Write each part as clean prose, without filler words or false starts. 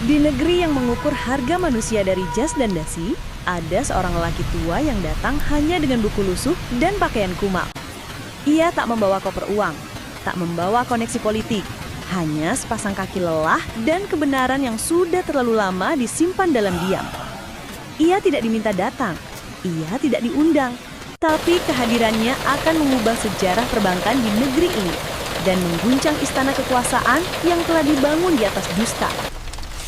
Di negeri yang mengukur harga manusia dari jas dan dasi, ada seorang lelaki tua yang datang hanya dengan buku lusuh dan pakaian kumal. Ia tak membawa koper uang, tak membawa koneksi politik, hanya sepasang kaki lelah dan kebenaran yang sudah terlalu lama disimpan dalam diam. Ia tidak diminta datang, ia tidak diundang, tapi kehadirannya akan mengubah sejarah perbankan di negeri ini dan mengguncang istana kekuasaan yang telah dibangun di atas dusta.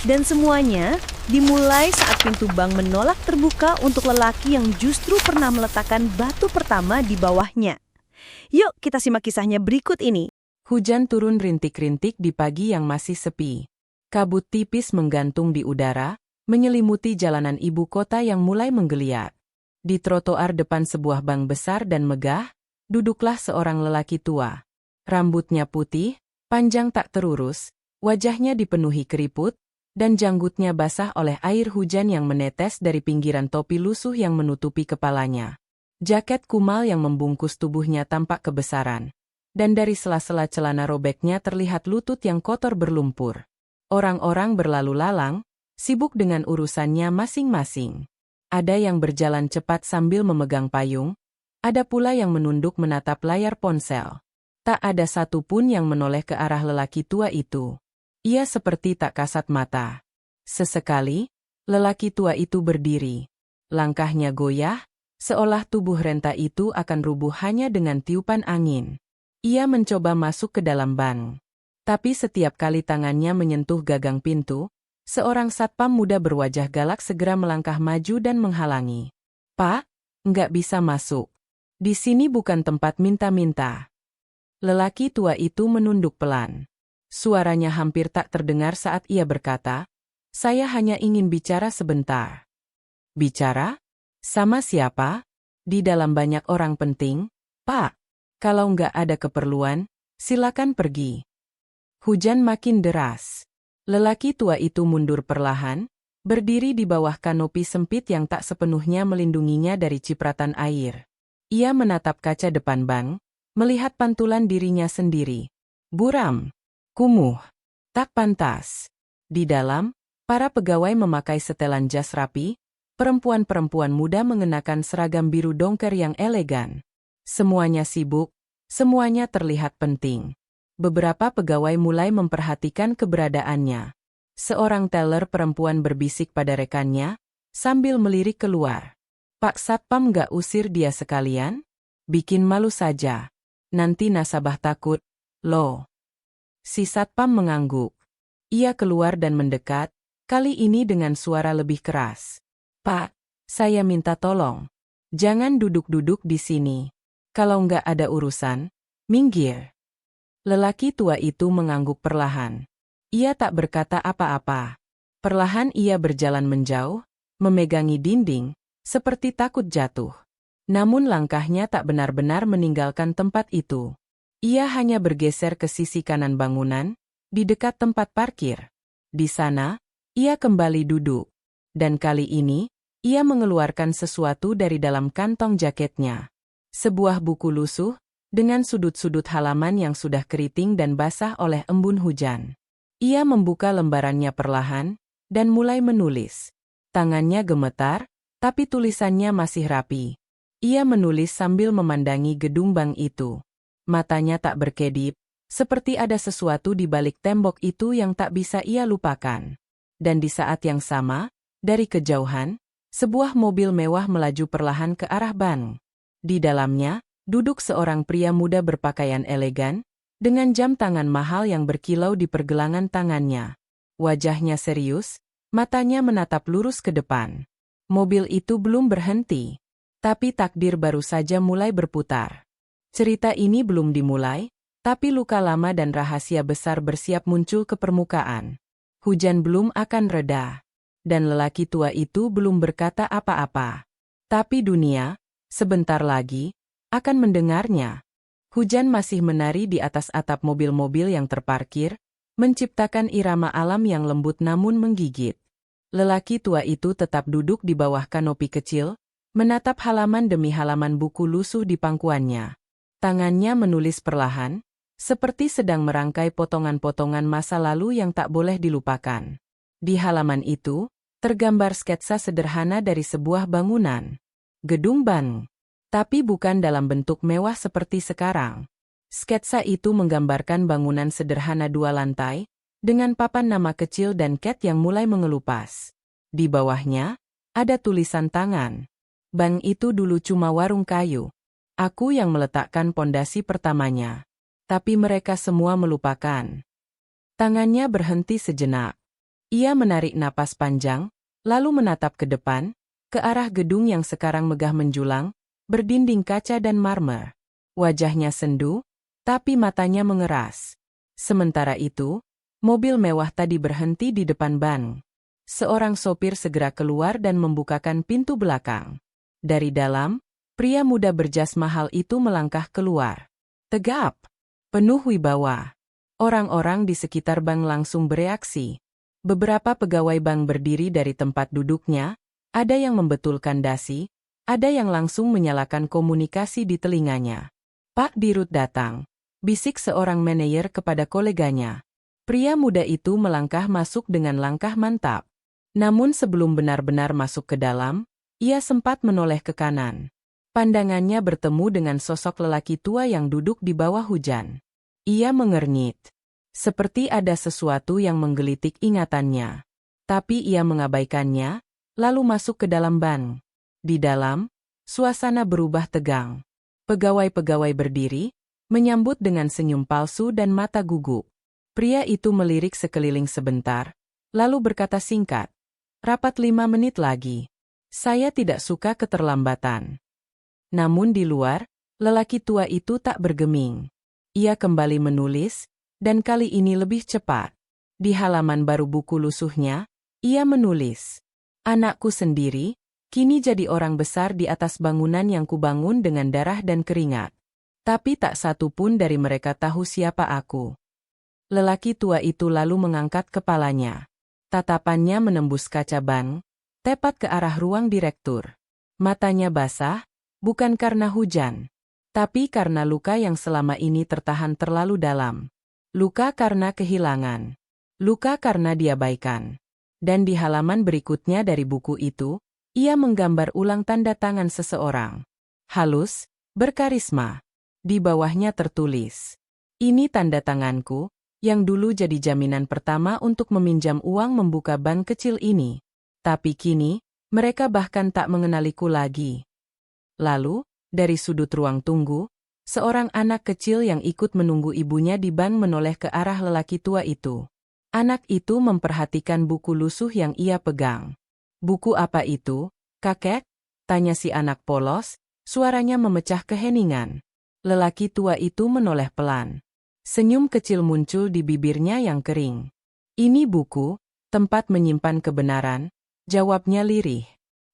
Dan semuanya dimulai saat pintu bank menolak terbuka untuk lelaki yang justru pernah meletakkan batu pertama di bawahnya. Yuk kita simak kisahnya berikut ini. Hujan turun rintik-rintik di pagi yang masih sepi. Kabut tipis menggantung di udara, menyelimuti jalanan ibu kota yang mulai menggeliat. Di trotoar depan sebuah bank besar dan megah, duduklah seorang lelaki tua. Rambutnya putih, panjang tak terurus, wajahnya dipenuhi keriput, dan janggutnya basah oleh air hujan yang menetes dari pinggiran topi lusuh yang menutupi kepalanya. Jaket kumal yang membungkus tubuhnya tampak kebesaran, dan dari sela-sela celana robeknya terlihat lutut yang kotor berlumpur. Orang-orang berlalu lalang, sibuk dengan urusannya masing-masing. Ada yang berjalan cepat sambil memegang payung, ada pula yang menunduk menatap layar ponsel. Tak ada satupun yang menoleh ke arah lelaki tua itu. Ia seperti tak kasat mata. Sesekali, lelaki tua itu berdiri. Langkahnya goyah, seolah tubuh renta itu akan rubuh hanya dengan tiupan angin. Ia mencoba masuk ke dalam bank. Tapi setiap kali tangannya menyentuh gagang pintu, seorang satpam muda berwajah galak segera melangkah maju dan menghalangi. "Pak, nggak bisa masuk. Di sini bukan tempat minta-minta." Lelaki tua itu menunduk pelan. Suaranya hampir tak terdengar saat ia berkata, "Saya hanya ingin bicara sebentar." "Bicara? Sama siapa? Di dalam banyak orang penting, Pak. Kalau nggak ada keperluan, silakan pergi." Hujan makin deras. Lelaki tua itu mundur perlahan, berdiri di bawah kanopi sempit yang tak sepenuhnya melindunginya dari cipratan air. Ia menatap kaca depan bank, melihat pantulan dirinya sendiri. Buram. Kumuh. Tak pantas. Di dalam, para pegawai memakai setelan jas rapi, perempuan-perempuan muda mengenakan seragam biru dongker yang elegan. Semuanya sibuk, semuanya terlihat penting. Beberapa pegawai mulai memperhatikan keberadaannya. Seorang teller perempuan berbisik pada rekannya, sambil melirik keluar. "Pak Satpam gak usir dia sekalian? Bikin malu saja. Nanti nasabah takut, loh." Si Satpam mengangguk. Ia keluar dan mendekat, kali ini dengan suara lebih keras. "Pak, saya minta tolong. Jangan duduk-duduk di sini. Kalau nggak ada urusan, minggir." Lelaki tua itu mengangguk perlahan. Ia tak berkata apa-apa. Perlahan ia berjalan menjauh, memegangi dinding, seperti takut jatuh. Namun langkahnya tak benar-benar meninggalkan tempat itu. Ia hanya bergeser ke sisi kanan bangunan, di dekat tempat parkir. Di sana, ia kembali duduk. Dan kali ini, ia mengeluarkan sesuatu dari dalam kantong jaketnya. Sebuah buku lusuh, dengan sudut-sudut halaman yang sudah keriting dan basah oleh embun hujan. Ia membuka lembarannya perlahan, dan mulai menulis. Tangannya gemetar, tapi tulisannya masih rapi. Ia menulis sambil memandangi gedung bank itu. Matanya tak berkedip, seperti ada sesuatu di balik tembok itu yang tak bisa ia lupakan. Dan di saat yang sama, dari kejauhan, sebuah mobil mewah melaju perlahan ke arah bank. Di dalamnya, duduk seorang pria muda berpakaian elegan, dengan jam tangan mahal yang berkilau di pergelangan tangannya. Wajahnya serius, matanya menatap lurus ke depan. Mobil itu belum berhenti, tapi takdir baru saja mulai berputar. Cerita ini belum dimulai, tapi luka lama dan rahasia besar bersiap muncul ke permukaan. Hujan belum akan reda, dan lelaki tua itu belum berkata apa-apa. Tapi dunia, sebentar lagi, akan mendengarnya. Hujan masih menari di atas atap mobil-mobil yang terparkir, menciptakan irama alam yang lembut namun menggigit. Lelaki tua itu tetap duduk di bawah kanopi kecil, menatap halaman demi halaman buku lusuh di pangkuannya. Tangannya menulis perlahan, seperti sedang merangkai potongan-potongan masa lalu yang tak boleh dilupakan. Di halaman itu, tergambar sketsa sederhana dari sebuah bangunan. Gedung Ban. Tapi bukan dalam bentuk mewah seperti sekarang. Sketsa itu menggambarkan bangunan sederhana 2 lantai, dengan papan nama kecil dan cat yang mulai mengelupas. Di bawahnya, ada tulisan tangan. Bank itu dulu cuma warung kayu. Aku yang meletakkan pondasi pertamanya. Tapi mereka semua melupakan. Tangannya berhenti sejenak. Ia menarik napas panjang, lalu menatap ke depan, ke arah gedung yang sekarang megah menjulang, berdinding kaca dan marmer. Wajahnya sendu, tapi matanya mengeras. Sementara itu, mobil mewah tadi berhenti di depan bank. Seorang sopir segera keluar dan membukakan pintu belakang. Dari dalam, pria muda berjas mahal itu melangkah keluar. Tegap, penuh wibawa. Orang-orang di sekitar bank langsung bereaksi. Beberapa pegawai bank berdiri dari tempat duduknya, ada yang membetulkan dasi, ada yang langsung menyalakan komunikasi di telinganya. Pak Dirut datang, bisik seorang manajer kepada koleganya. Pria muda itu melangkah masuk dengan langkah mantap. Namun sebelum benar-benar masuk ke dalam, ia sempat menoleh ke kanan. Pandangannya bertemu dengan sosok lelaki tua yang duduk di bawah hujan. Ia mengernyit. Seperti ada sesuatu yang menggelitik ingatannya. Tapi ia mengabaikannya, lalu masuk ke dalam bank. Di dalam, suasana berubah tegang. Pegawai-pegawai berdiri, menyambut dengan senyum palsu dan mata gugup. Pria itu melirik sekeliling sebentar, lalu berkata singkat, "Rapat 5 menit lagi. Saya tidak suka keterlambatan." Namun di luar, lelaki tua itu tak bergeming. Ia kembali menulis, dan kali ini lebih cepat. Di halaman baru buku lusuhnya, ia menulis, "Anakku sendiri, kini jadi orang besar di atas bangunan yang kubangun dengan darah dan keringat. Tapi tak satu pun dari mereka tahu siapa aku." Lelaki tua itu lalu mengangkat kepalanya. Tatapannya menembus kaca bank, tepat ke arah ruang direktur. Matanya basah, bukan karena hujan, tapi karena luka yang selama ini tertahan terlalu dalam. Luka karena kehilangan. Luka karena diabaikan. Dan di halaman berikutnya dari buku itu, ia menggambar ulang tanda tangan seseorang. Halus, berkarisma. Di bawahnya tertulis, "Ini tanda tanganku, yang dulu jadi jaminan pertama untuk meminjam uang membuka bank kecil ini. Tapi kini, mereka bahkan tak mengenaliku lagi." Lalu, dari sudut ruang tunggu, seorang anak kecil yang ikut menunggu ibunya di bank menoleh ke arah lelaki tua itu. Anak itu memperhatikan buku lusuh yang ia pegang. "Buku apa itu, kakek?" tanya si anak polos, suaranya memecah keheningan. Lelaki tua itu menoleh pelan. Senyum kecil muncul di bibirnya yang kering. "Ini buku, tempat menyimpan kebenaran," jawabnya lirih.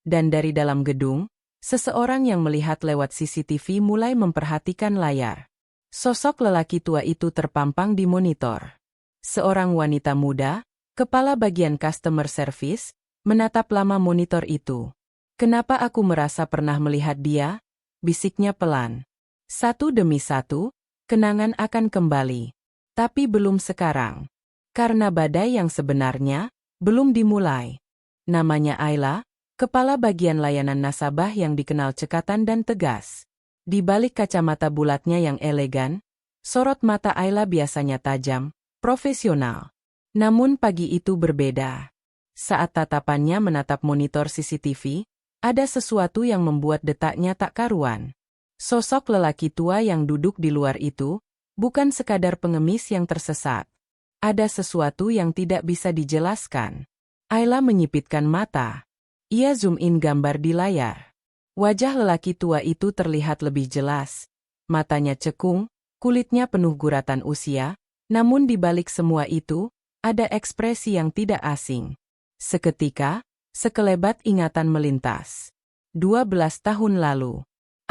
Dan dari dalam gedung, seseorang yang melihat lewat CCTV mulai memperhatikan layar. Sosok lelaki tua itu terpampang di monitor. Seorang wanita muda, kepala bagian customer service, menatap lama monitor itu. "Kenapa aku merasa pernah melihat dia?" bisiknya pelan. "Satu demi satu, kenangan akan kembali. Tapi belum sekarang. Karena badai yang sebenarnya belum dimulai." Namanya Ayla, kepala bagian layanan nasabah yang dikenal cekatan dan tegas. Di balik kacamata bulatnya yang elegan, sorot mata Ayla biasanya tajam, profesional. Namun pagi itu berbeda. Saat tatapannya menatap monitor CCTV, ada sesuatu yang membuat detaknya tak karuan. Sosok lelaki tua yang duduk di luar itu, bukan sekadar pengemis yang tersesat. Ada sesuatu yang tidak bisa dijelaskan. Ayla menyipitkan mata. Ia zoom in gambar di layar. Wajah lelaki tua itu terlihat lebih jelas. Matanya cekung, kulitnya penuh guratan usia, namun di balik semua itu, ada ekspresi yang tidak asing. Seketika, sekelebat ingatan melintas. 12 tahun lalu,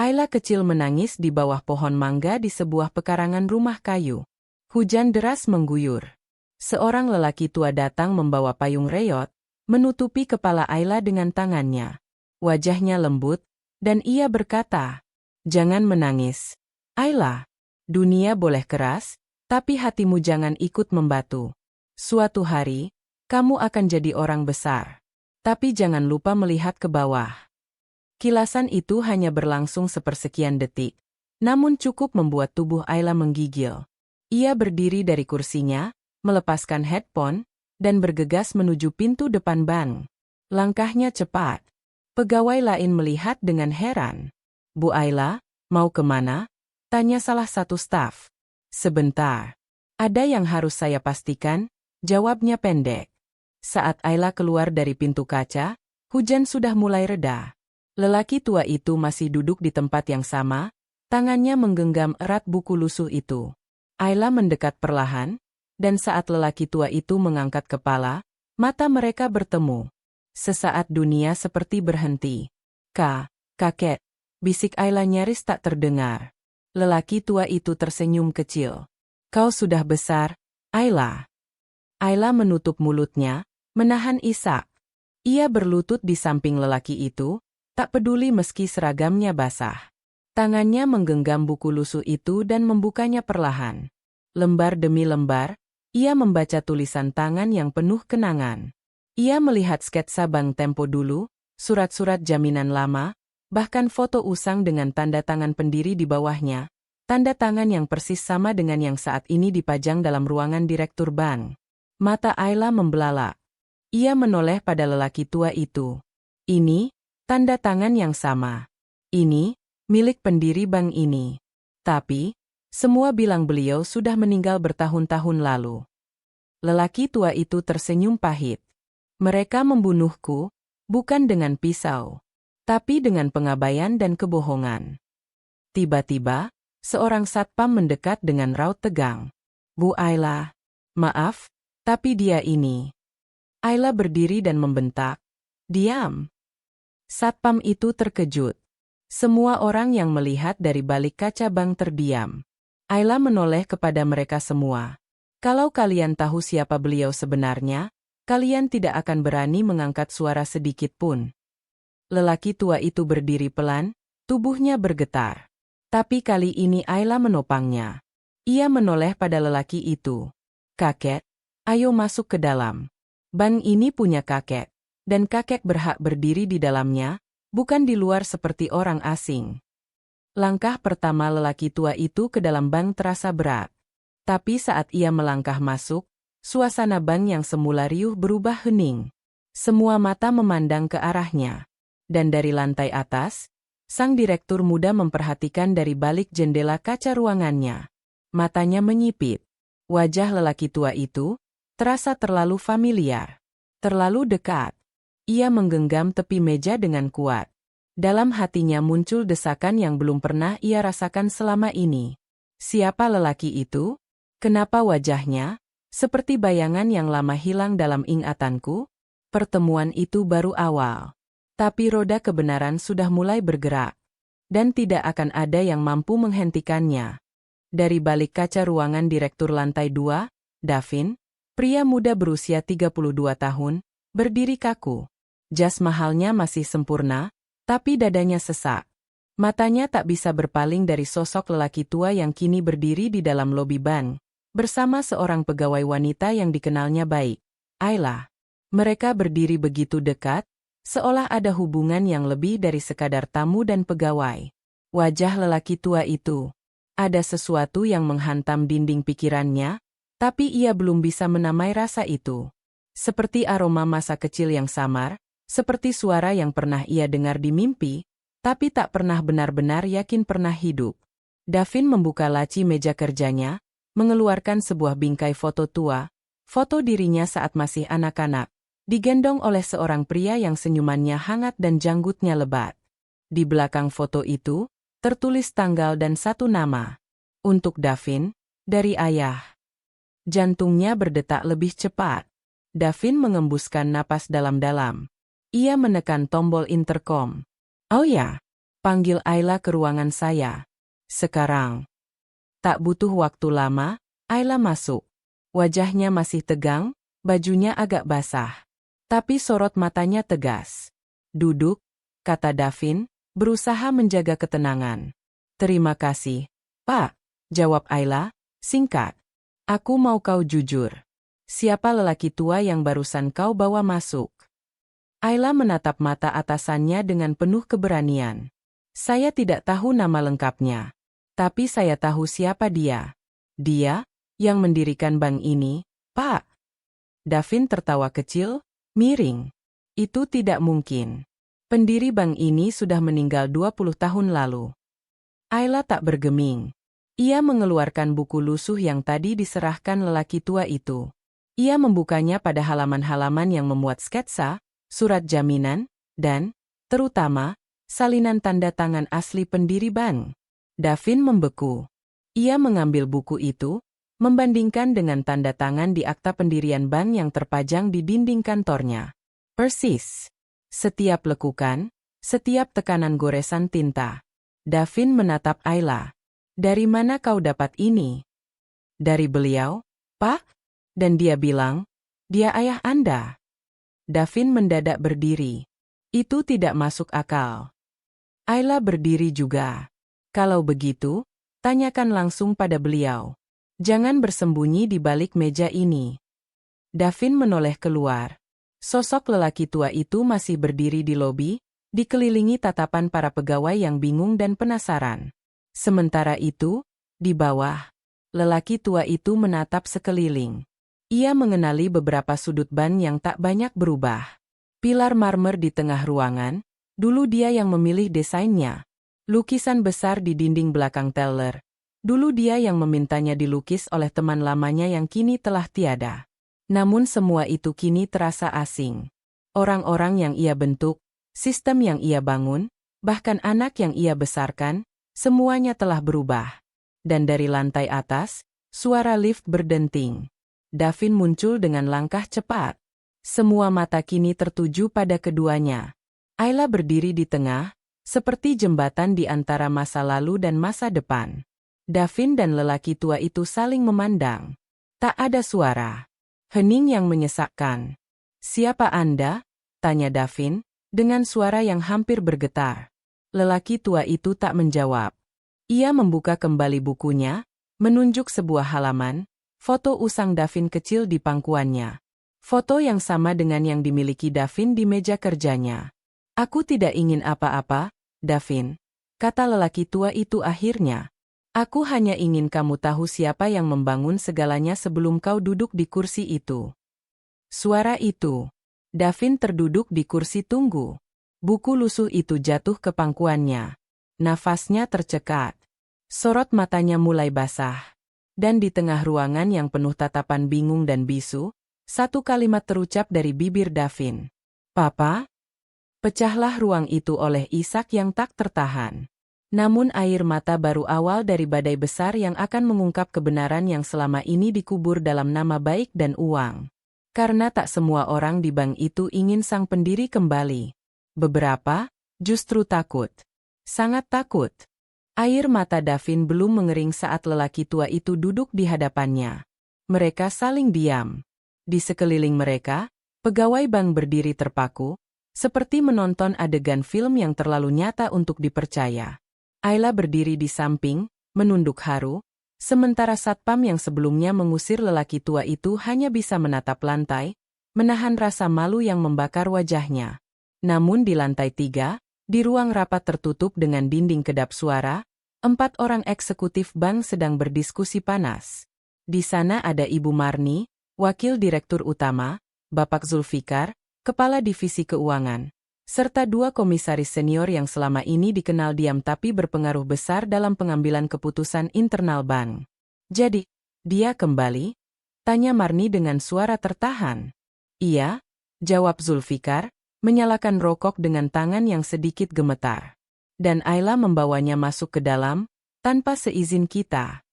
Ayla kecil menangis di bawah pohon mangga di sebuah pekarangan rumah kayu. Hujan deras mengguyur. Seorang lelaki tua datang membawa payung reyot, menutupi kepala Ayla dengan tangannya. Wajahnya lembut, dan ia berkata, "Jangan menangis, Ayla. Dunia boleh keras, tapi hatimu jangan ikut membatu. Suatu hari, Kamu akan jadi orang besar. Tapi jangan lupa melihat ke bawah. Kilasan itu hanya berlangsung sepersekian detik, namun cukup membuat tubuh Ayla menggigil. Ia berdiri dari kursinya, melepaskan headphone, dan bergegas menuju pintu depan bank. Langkahnya cepat. Pegawai lain melihat dengan heran. Bu Ayla, mau kemana? Tanya salah satu staf. Sebentar. Ada yang harus saya pastikan, jawabnya pendek. Saat Ayla keluar dari pintu kaca, hujan sudah mulai reda. Lelaki tua itu masih duduk di tempat yang sama, tangannya menggenggam erat buku lusuh itu. Ayla mendekat perlahan, dan saat lelaki tua itu mengangkat kepala, mata mereka bertemu. Sesaat dunia seperti berhenti. Kakek, bisik Ayla nyaris tak terdengar. Lelaki tua itu tersenyum kecil. Kau sudah besar, Ayla. Ayla menutup mulutnya, menahan isak. Ia berlutut di samping lelaki itu, tak peduli meski seragamnya basah. Tangannya menggenggam buku lusuh itu dan membukanya perlahan. Lembar demi lembar, ia membaca tulisan tangan yang penuh kenangan. Ia melihat sketsa bank tempo dulu, surat-surat jaminan lama, bahkan foto usang dengan tanda tangan pendiri di bawahnya, tanda tangan yang persis sama dengan yang saat ini dipajang dalam ruangan direktur bank. Mata Ayla membelalak. Ia menoleh pada lelaki tua itu. Ini, tanda tangan yang sama. Ini, milik pendiri bank ini. Tapi, semua bilang beliau sudah meninggal bertahun-tahun lalu. Lelaki tua itu tersenyum pahit. Mereka membunuhku, bukan dengan pisau, tapi dengan pengabaian dan kebohongan. Tiba-tiba, seorang satpam mendekat dengan raut tegang. Bu Ayla, maaf, tapi dia ini. Ayla berdiri dan membentak. Diam. Satpam itu terkejut. Semua orang yang melihat dari balik kaca bank terdiam. Ayla menoleh kepada mereka semua. Kalau kalian tahu siapa beliau sebenarnya, kalian tidak akan berani mengangkat suara sedikit pun. Lelaki tua itu berdiri pelan, tubuhnya bergetar. Tapi kali ini Ayla menopangnya. Ia menoleh pada lelaki itu. Kakek, ayo masuk ke dalam. Bank ini punya kakek, dan kakek berhak berdiri di dalamnya, bukan di luar seperti orang asing. Langkah pertama lelaki tua itu ke dalam bank terasa berat. Tapi saat ia melangkah masuk, suasana bank yang semula riuh berubah hening. Semua mata memandang ke arahnya. Dan dari lantai atas, sang direktur muda memperhatikan dari balik jendela kaca ruangannya. Matanya menyipit. Wajah lelaki tua itu terasa terlalu familiar, terlalu dekat. Ia menggenggam tepi meja dengan kuat. Dalam hatinya muncul desakan yang belum pernah ia rasakan selama ini. Siapa lelaki itu? Kenapa wajahnya seperti bayangan yang lama hilang dalam ingatanku? Pertemuan itu baru awal. Tapi roda kebenaran sudah mulai bergerak. Dan tidak akan ada yang mampu menghentikannya. Dari balik kaca ruangan direktur lantai 2, Davin, pria muda berusia 32 tahun, berdiri kaku. Jas mahalnya masih sempurna, tapi dadanya sesak. Matanya tak bisa berpaling dari sosok lelaki tua yang kini berdiri di dalam lobi bank, bersama seorang pegawai wanita yang dikenalnya baik, Ayla. Mereka berdiri begitu dekat, seolah ada hubungan yang lebih dari sekadar tamu dan pegawai. Wajah lelaki tua itu, ada sesuatu yang menghantam dinding pikirannya, tapi ia belum bisa menamai rasa itu. Seperti aroma masa kecil yang samar, seperti suara yang pernah ia dengar di mimpi, tapi tak pernah benar-benar yakin pernah hidup. Davin membuka laci meja kerjanya, mengeluarkan sebuah bingkai foto tua, foto dirinya saat masih anak-anak, digendong oleh seorang pria yang senyumannya hangat dan janggutnya lebat. Di belakang foto itu, tertulis tanggal dan satu nama. Untuk Davin, dari ayah. Jantungnya berdetak lebih cepat. Davin mengembuskan napas dalam-dalam. Ia menekan tombol intercom. Oh ya, panggil Ayla ke ruangan saya. Sekarang. Tak butuh waktu lama, Ayla masuk. Wajahnya masih tegang, bajunya agak basah. Tapi sorot matanya tegas. Duduk, kata Davin, berusaha menjaga ketenangan. Terima kasih, Pak, jawab Ayla, singkat. Aku mau kau jujur. Siapa lelaki tua yang barusan kau bawa masuk? Ayla menatap mata atasannya dengan penuh keberanian. Saya tidak tahu nama lengkapnya. Tapi saya tahu siapa dia. Dia, yang mendirikan bank ini, Pak. Davin tertawa kecil, miring. Itu tidak mungkin. Pendiri bank ini sudah meninggal 20 tahun lalu. Ayla tak bergeming. Ia mengeluarkan buku lusuh yang tadi diserahkan lelaki tua itu. Ia membukanya pada halaman-halaman yang memuat sketsa, surat jaminan, dan, terutama, salinan tanda tangan asli pendiri bank. Davin membeku. Ia mengambil buku itu, membandingkan dengan tanda tangan di akta pendirian bank yang terpajang di dinding kantornya. Persis. Setiap lekukan, setiap tekanan goresan tinta. Davin menatap Ayla. Dari mana kau dapat ini? Dari beliau, Pak? Dan dia bilang, dia ayah Anda. Davin mendadak berdiri. Itu tidak masuk akal. Ayla berdiri juga. Kalau begitu, tanyakan langsung pada beliau. Jangan bersembunyi di balik meja ini. Davin menoleh keluar. Sosok lelaki tua itu masih berdiri di lobi, dikelilingi tatapan para pegawai yang bingung dan penasaran. Sementara itu, di bawah, lelaki tua itu menatap sekeliling. Ia mengenali beberapa sudut ban yang tak banyak berubah. Pilar marmer di tengah ruangan, dulu dia yang memilih desainnya. Lukisan besar di dinding belakang teller, dulu dia yang memintanya dilukis oleh teman lamanya yang kini telah tiada. Namun semua itu kini terasa asing. Orang-orang yang ia bentuk, sistem yang ia bangun, bahkan anak yang ia besarkan, semuanya telah berubah. Dan dari lantai atas, suara lift berdenting. Davin muncul dengan langkah cepat. Semua mata kini tertuju pada keduanya. Ayla berdiri di tengah, seperti jembatan di antara masa lalu dan masa depan. Davin dan lelaki tua itu saling memandang. Tak ada suara. Hening yang menyesakkan. Siapa Anda? Tanya Davin, dengan suara yang hampir bergetar. Lelaki tua itu tak menjawab. Ia membuka kembali bukunya, menunjuk sebuah halaman, foto usang Davin kecil di pangkuannya. Foto yang sama dengan yang dimiliki Davin di meja kerjanya. Aku tidak ingin apa-apa, Davin, kata lelaki tua itu akhirnya. Aku hanya ingin kamu tahu siapa yang membangun segalanya sebelum kau duduk di kursi itu. Suara itu. Davin terduduk di kursi tunggu. Buku lusuh itu jatuh ke pangkuannya. Nafasnya tercekat. Sorot matanya mulai basah. Dan di tengah ruangan yang penuh tatapan bingung dan bisu, satu kalimat terucap dari bibir Davin. Papa? Pecahlah ruang itu oleh isak yang tak tertahan. Namun air mata baru awal dari badai besar yang akan mengungkap kebenaran yang selama ini dikubur dalam nama baik dan uang. Karena tak semua orang di bank itu ingin sang pendiri kembali. Beberapa, justru takut. Sangat takut. Air mata Davin belum mengering saat lelaki tua itu duduk di hadapannya. Mereka saling diam. Di sekeliling mereka, pegawai bank berdiri terpaku, seperti menonton adegan film yang terlalu nyata untuk dipercaya. Ayla berdiri di samping, menunduk haru, sementara satpam yang sebelumnya mengusir lelaki tua itu hanya bisa menatap lantai, menahan rasa malu yang membakar wajahnya. Namun di lantai 3, di ruang rapat tertutup dengan dinding kedap suara, 4 orang eksekutif bank sedang berdiskusi panas. Di sana ada Ibu Marni, Wakil Direktur Utama, Bapak Zulfikar, Kepala Divisi Keuangan, serta 2 komisaris senior yang selama ini dikenal diam tapi berpengaruh besar dalam pengambilan keputusan internal bank. Jadi, dia kembali? Tanya Marni dengan suara tertahan. Iya, jawab Zulfikar, menyalakan rokok dengan tangan yang sedikit gemetar. Dan Ayla membawanya masuk ke dalam, tanpa seizin kita.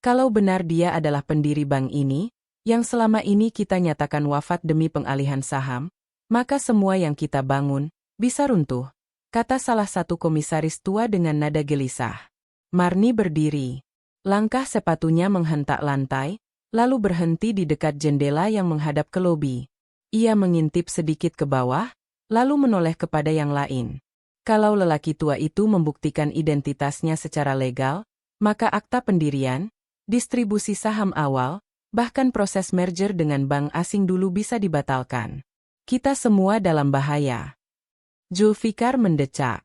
Kalau benar dia adalah pendiri bank ini, yang selama ini kita nyatakan wafat demi pengalihan saham, maka semua yang kita bangun, bisa runtuh, kata salah satu komisaris tua dengan nada gelisah. Marni berdiri. Langkah sepatunya menghentak lantai, lalu berhenti di dekat jendela yang menghadap ke lobi. Ia mengintip sedikit ke bawah, lalu menoleh kepada yang lain. Kalau lelaki tua itu membuktikan identitasnya secara legal, maka akta pendirian, distribusi saham awal, Bahkan proses merger dengan bank asing dulu bisa dibatalkan. Kita semua dalam bahaya. Zulfikar mendecak.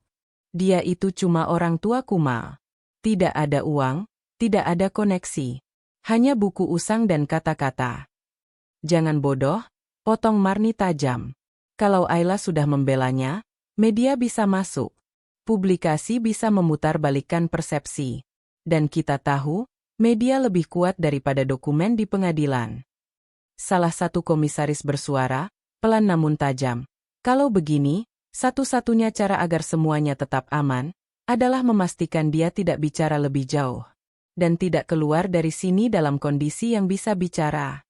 Dia itu cuma orang tua Kumal. Tidak ada uang, tidak ada koneksi. Hanya buku usang dan kata-kata. Jangan bodoh, potong Marni tajam. Kalau Ayla sudah membelanya, media bisa masuk. Publikasi bisa memutarbalikkan persepsi. Dan kita tahu, media lebih kuat daripada dokumen di pengadilan. Salah satu komisaris bersuara, pelan namun tajam. Kalau begini, satu-satunya cara agar semuanya tetap aman, adalah memastikan dia tidak bicara lebih jauh. Dan tidak keluar dari sini dalam kondisi yang bisa bicara.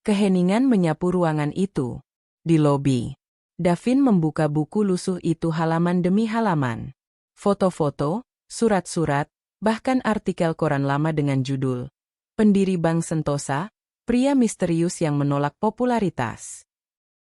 Keheningan menyapu ruangan itu. Di lobi, Davin membuka buku lusuh itu halaman demi halaman. Foto-foto, surat-surat, bahkan artikel koran lama dengan judul Pendiri Bank Sentosa, Pria Misterius yang Menolak Popularitas.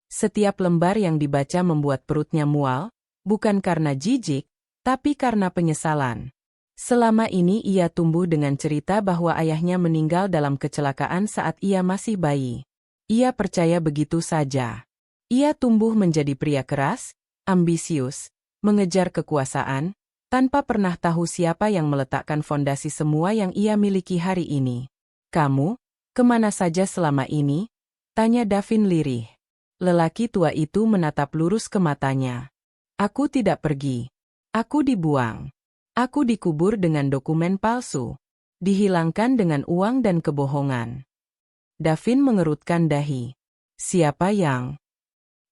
Setiap lembar yang dibaca membuat perutnya mual, bukan karena jijik, tapi karena penyesalan. Selama ini ia tumbuh dengan cerita bahwa ayahnya meninggal dalam kecelakaan saat ia masih bayi. Ia percaya begitu saja. Ia tumbuh menjadi pria keras, ambisius, mengejar kekuasaan, tanpa pernah tahu siapa yang meletakkan fondasi semua yang ia miliki hari ini. "Kamu, kemana saja selama ini?" tanya Davin lirih. Lelaki tua itu menatap lurus ke matanya. "Aku tidak pergi. Aku dibuang. Aku dikubur dengan dokumen palsu. Dihilangkan dengan uang dan kebohongan." Davin mengerutkan dahi. "Siapa yang?"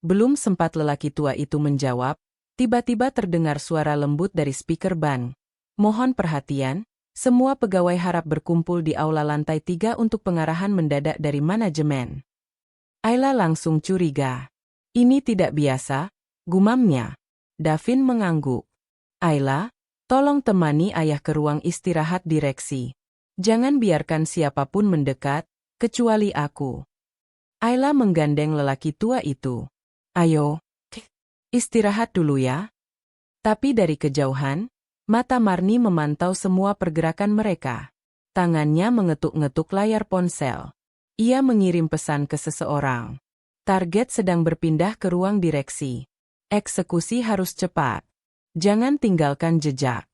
Belum sempat lelaki tua itu menjawab, tiba-tiba terdengar suara lembut dari speaker ban. "Mohon perhatian, semua pegawai harap berkumpul di aula lantai 3 untuk pengarahan mendadak dari manajemen." Ayla langsung curiga. "Ini tidak biasa," gumamnya. Davin mengangguk. "Ayla, tolong temani ayah ke ruang istirahat direksi. Jangan biarkan siapapun mendekat, kecuali aku." Ayla menggandeng lelaki tua itu. "Ayo, istirahat dulu ya." Tapi dari kejauhan, mata Marni memantau semua pergerakan mereka. Tangannya mengetuk-ngetuk layar ponsel. Ia mengirim pesan ke seseorang. Target sedang berpindah ke ruang direksi. Eksekusi harus cepat. Jangan tinggalkan jejak.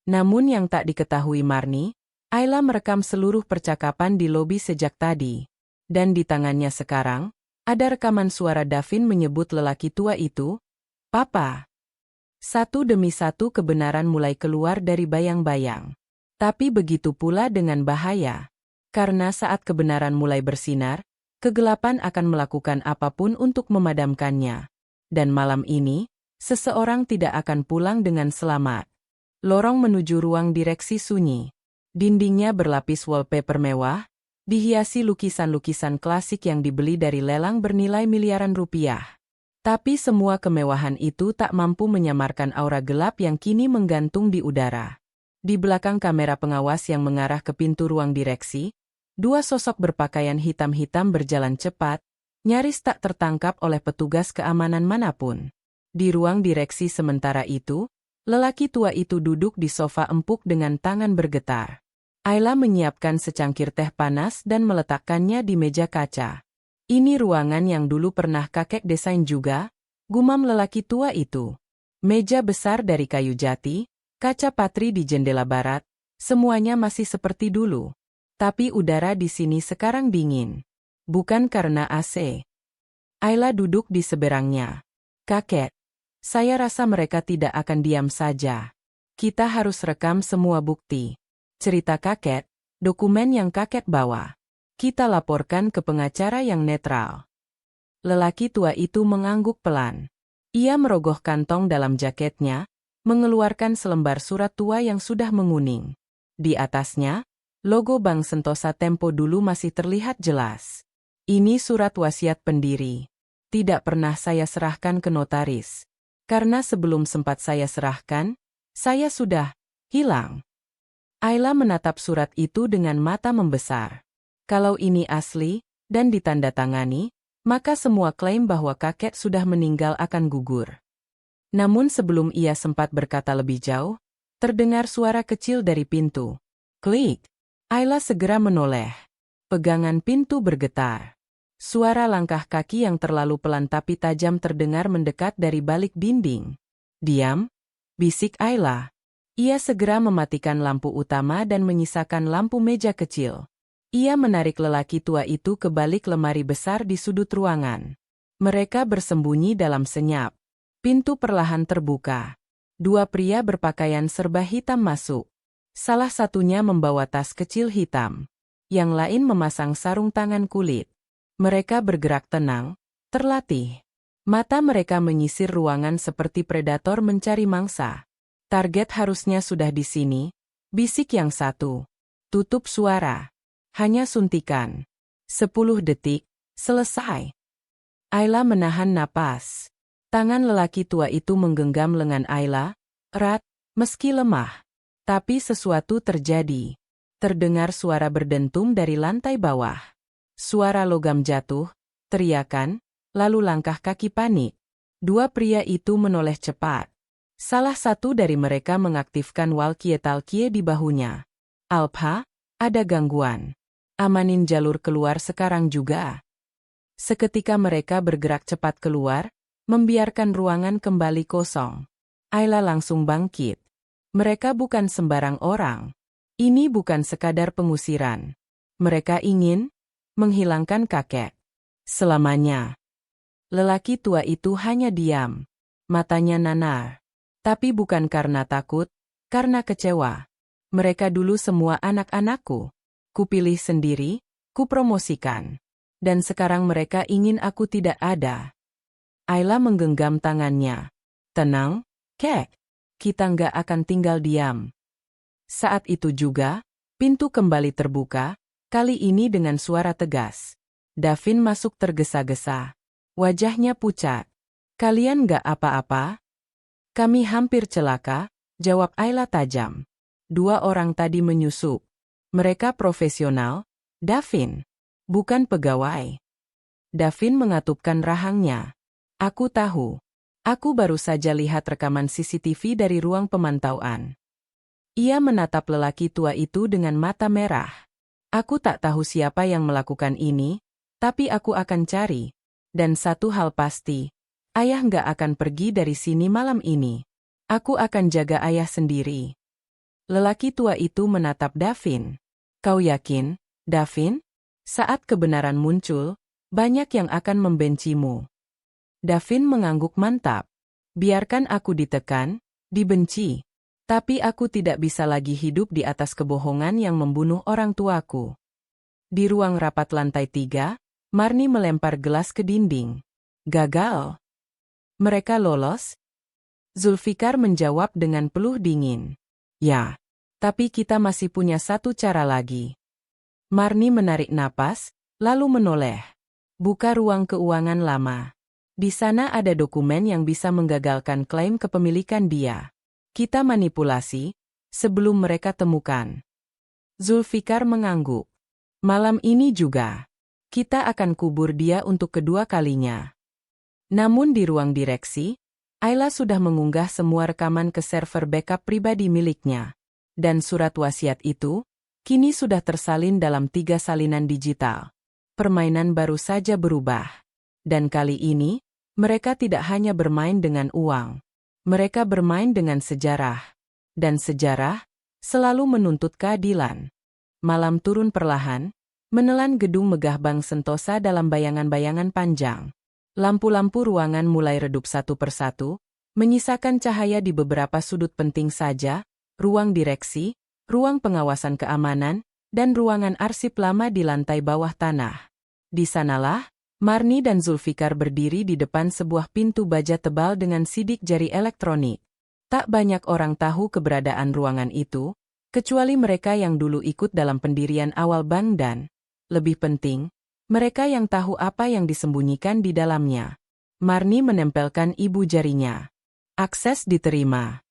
Namun yang tak diketahui Marni, Ayla merekam seluruh percakapan di lobi sejak tadi. Dan di tangannya sekarang, ada rekaman suara Davin menyebut lelaki tua itu, "Papa." Satu demi satu kebenaran mulai keluar dari bayang-bayang. Tapi begitu pula dengan bahaya. Karena saat kebenaran mulai bersinar, kegelapan akan melakukan apapun untuk memadamkannya. Dan malam ini, seseorang tidak akan pulang dengan selamat. Lorong menuju ruang direksi sunyi. Dindingnya berlapis wallpaper mewah, dihiasi lukisan-lukisan klasik yang dibeli dari lelang bernilai miliaran rupiah. Tapi semua kemewahan itu tak mampu menyamarkan aura gelap yang kini menggantung di udara. Di belakang kamera pengawas yang mengarah ke pintu ruang direksi, dua sosok berpakaian hitam-hitam berjalan cepat, nyaris tak tertangkap oleh petugas keamanan manapun. Di ruang direksi sementara itu, lelaki tua itu duduk di sofa empuk dengan tangan bergetar. Ayla menyiapkan secangkir teh panas dan meletakkannya di meja kaca. "Ini ruangan yang dulu pernah kakek desain juga," gumam lelaki tua itu. Meja besar dari kayu jati, kaca patri di jendela barat, semuanya masih seperti dulu. Tapi udara di sini sekarang dingin. Bukan karena AC. Ayla duduk di seberangnya. "Kakek, saya rasa mereka tidak akan diam saja. Kita harus rekam semua bukti. Cerita kakek, dokumen yang kakek bawa. Kita laporkan ke pengacara yang netral." Lelaki tua itu mengangguk pelan. Ia merogoh kantong dalam jaketnya, mengeluarkan selembar surat tua yang sudah menguning. Di atasnya, logo Bank Sentosa tempo dulu masih terlihat jelas. "Ini surat wasiat pendiri. Tidak pernah saya serahkan ke notaris. Karena sebelum sempat saya serahkan, saya sudah hilang." Ayla menatap surat itu dengan mata membesar. Kalau ini asli, dan ditandatangani, maka semua klaim bahwa kakek sudah meninggal akan gugur. Namun sebelum ia sempat berkata lebih jauh, terdengar suara kecil dari pintu. Klik! Ayla segera menoleh. Pegangan pintu bergetar. Suara langkah kaki yang terlalu pelan tapi tajam terdengar mendekat dari balik dinding. "Diam," bisik Ayla. Ia segera mematikan lampu utama dan menyisakan lampu meja kecil. Ia menarik lelaki tua itu ke balik lemari besar di sudut ruangan. Mereka bersembunyi dalam senyap. Pintu perlahan terbuka. Dua pria berpakaian serba hitam masuk. Salah satunya membawa tas kecil hitam. Yang lain memasang sarung tangan kulit. Mereka bergerak tenang, terlatih. Mata mereka menyisir ruangan seperti predator mencari mangsa. "Target harusnya sudah di sini," bisik yang satu. "Tutup suara. Hanya suntikan. 10 detik, selesai." Ayla menahan napas. Tangan lelaki tua itu menggenggam lengan Ayla, erat, meski lemah. Tapi sesuatu terjadi. Terdengar suara berdentum dari lantai bawah. Suara logam jatuh, teriakan, lalu langkah kaki panik. Dua pria itu menoleh cepat. Salah satu dari mereka mengaktifkan walkie-talkie di bahunya. "Alpha, ada gangguan. Amanin jalur keluar sekarang juga." Seketika mereka bergerak cepat keluar, membiarkan ruangan kembali kosong. Ayla langsung bangkit. Mereka bukan sembarang orang. Ini bukan sekadar pengusiran. Mereka ingin menghilangkan kakek selamanya. Lelaki tua itu hanya diam. Matanya nanar. Tapi bukan karena takut, karena kecewa. "Mereka dulu semua anak-anakku. Kupilih sendiri, kupromosikan. Dan sekarang mereka ingin aku tidak ada." Ayla menggenggam tangannya. "Tenang, Kek. Kita nggak akan tinggal diam." Saat itu juga, pintu kembali terbuka, kali ini dengan suara tegas. Davin masuk tergesa-gesa. Wajahnya pucat. "Kalian nggak apa-apa?" "Kami hampir celaka," jawab Ayla tajam. "Dua orang tadi menyusup. Mereka profesional, Davin. Bukan pegawai." Davin mengatupkan rahangnya. "Aku tahu. Aku baru saja lihat rekaman CCTV dari ruang pemantauan." Ia menatap lelaki tua itu dengan mata merah. "Aku tak tahu siapa yang melakukan ini, tapi aku akan cari. Dan satu hal pasti, ayah nggak akan pergi dari sini malam ini. Aku akan jaga ayah sendiri." Lelaki tua itu menatap Davin. "Kau yakin, Davin? Saat kebenaran muncul, banyak yang akan membencimu." Davin mengangguk mantap. "Biarkan aku ditekan, dibenci. Tapi aku tidak bisa lagi hidup di atas kebohongan yang membunuh orang tuaku." Di ruang rapat lantai 3, Marni melempar gelas ke dinding. "Gagal. Mereka lolos?" Zulfikar menjawab dengan peluh dingin. "Ya, tapi kita masih punya satu cara lagi." Marni menarik napas, lalu menoleh. Buka ruang keuangan lama. Di sana ada dokumen yang bisa menggagalkan klaim kepemilikan dia. Kita manipulasi, sebelum mereka temukan. Zulfikar mengangguk. "Malam ini juga. Kita akan kubur dia untuk kedua kalinya." Namun di ruang direksi, Ayla sudah mengunggah semua rekaman ke server backup pribadi miliknya. Dan surat wasiat itu, kini sudah tersalin dalam 3 salinan digital. Permainan baru saja berubah. Dan kali ini, mereka tidak hanya bermain dengan uang. Mereka bermain dengan sejarah. Dan sejarah selalu menuntut keadilan. Malam turun perlahan, menelan gedung megah Bank Sentosa dalam bayangan-bayangan panjang. Lampu-lampu ruangan mulai redup satu persatu, menyisakan cahaya di beberapa sudut penting saja, ruang direksi, ruang pengawasan keamanan, dan ruangan arsip lama di lantai bawah tanah. Di sanalah, Marni dan Zulfikar berdiri di depan sebuah pintu baja tebal dengan sidik jari elektronik. Tak banyak orang tahu keberadaan ruangan itu, kecuali mereka yang dulu ikut dalam pendirian awal bank dan, lebih penting, mereka yang tahu apa yang disembunyikan di dalamnya. Marni menempelkan ibu jarinya. Akses diterima.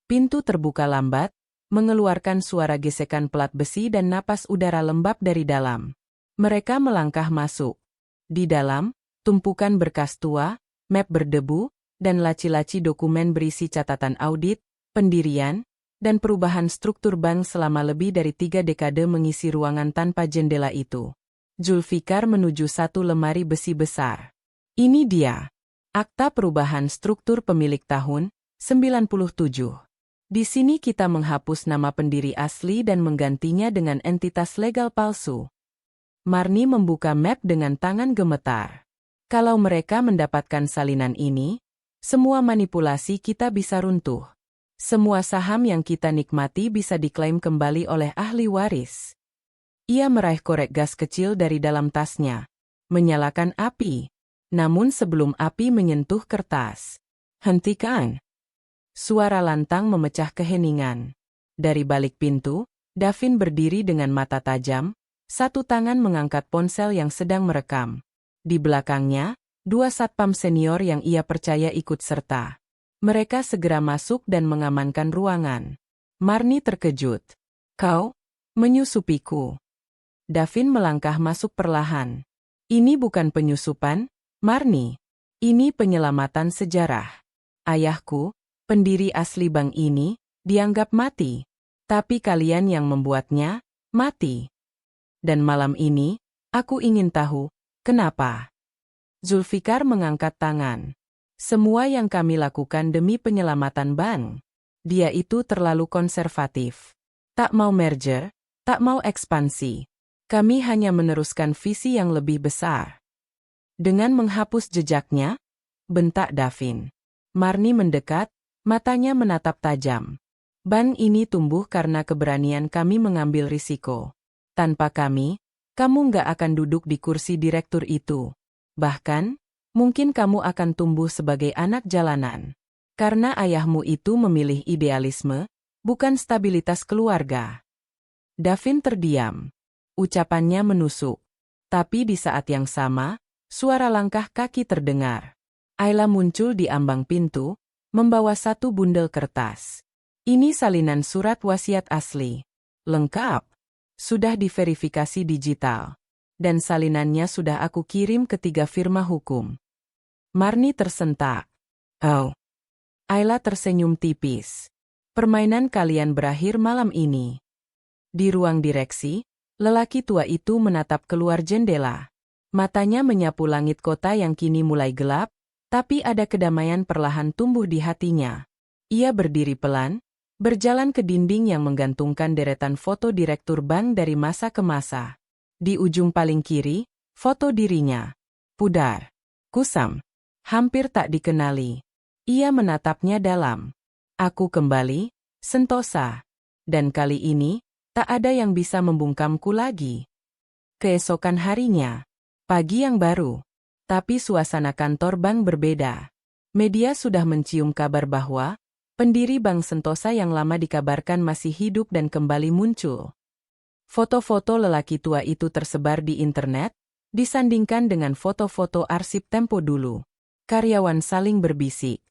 Pintu terbuka lambat, mengeluarkan suara gesekan pelat besi dan napas udara lembab dari dalam. Mereka melangkah masuk. Di dalam, tumpukan berkas tua, map berdebu, dan laci-laci dokumen berisi catatan audit, pendirian, dan perubahan struktur bank selama lebih dari 3 dekade mengisi ruangan tanpa jendela itu. Zulfikar menuju satu lemari besi besar. Ini dia. Akta Perubahan Struktur Pemilik tahun 97. Di sini kita menghapus nama pendiri asli dan menggantinya dengan entitas legal palsu. Marni membuka map dengan tangan gemetar. Kalau mereka mendapatkan salinan ini, semua manipulasi kita bisa runtuh. Semua saham yang kita nikmati bisa diklaim kembali oleh ahli waris. Ia meraih korek gas kecil dari dalam tasnya, menyalakan api. Namun sebelum api menyentuh kertas, hentikan. Suara lantang memecah keheningan. Dari balik pintu, Davin berdiri dengan mata tajam, satu tangan mengangkat ponsel yang sedang merekam. Di belakangnya, 2 satpam senior yang ia percaya ikut serta. Mereka segera masuk dan mengamankan ruangan. Marni terkejut. Kau? Menyusupiku. Davin melangkah masuk perlahan. Ini bukan penyusupan, Marni. Ini penyelamatan sejarah. Ayahku, pendiri asli bank ini, dianggap mati. Tapi kalian yang membuatnya, mati. Dan malam ini, aku ingin tahu, kenapa? Zulfikar mengangkat tangan. Semua yang kami lakukan demi penyelamatan bank. Dia itu terlalu konservatif. Tak mau merger, tak mau ekspansi. Kami hanya meneruskan visi yang lebih besar. Dengan menghapus jejaknya, bentak Davin. Marni mendekat, matanya menatap tajam. Bank ini tumbuh karena keberanian kami mengambil risiko. Tanpa kami, kamu nggak akan duduk di kursi direktur itu. Bahkan, mungkin kamu akan tumbuh sebagai anak jalanan. Karena ayahmu itu memilih idealisme, bukan stabilitas keluarga. Davin terdiam. Ucapannya menusuk. Tapi di saat yang sama, suara langkah kaki terdengar. Ayla muncul di ambang pintu, membawa satu bundel kertas. Ini salinan surat wasiat asli. Lengkap. Sudah diverifikasi digital. Dan salinannya sudah aku kirim ke 3 firma hukum. Marni tersentak. Oh. Ayla tersenyum tipis. Permainan kalian berakhir malam ini. Di ruang direksi, lelaki tua itu menatap keluar jendela. Matanya menyapu langit kota yang kini mulai gelap, tapi ada kedamaian perlahan tumbuh di hatinya. Ia berdiri pelan, berjalan ke dinding yang menggantungkan deretan foto direktur bank dari masa ke masa. Di ujung paling kiri, foto dirinya. Pudar. Kusam. Hampir tak dikenali. Ia menatapnya dalam. Aku kembali, Sentosa. Dan kali ini, tak ada yang bisa membungkamku lagi. Keesokan harinya. Pagi yang baru. Tapi suasana kantor bank berbeda. Media sudah mencium kabar bahwa pendiri Bank Sentosa yang lama dikabarkan masih hidup dan kembali muncul. Foto-foto lelaki tua itu tersebar di internet, disandingkan dengan foto-foto arsip Tempo dulu. Karyawan saling berbisik.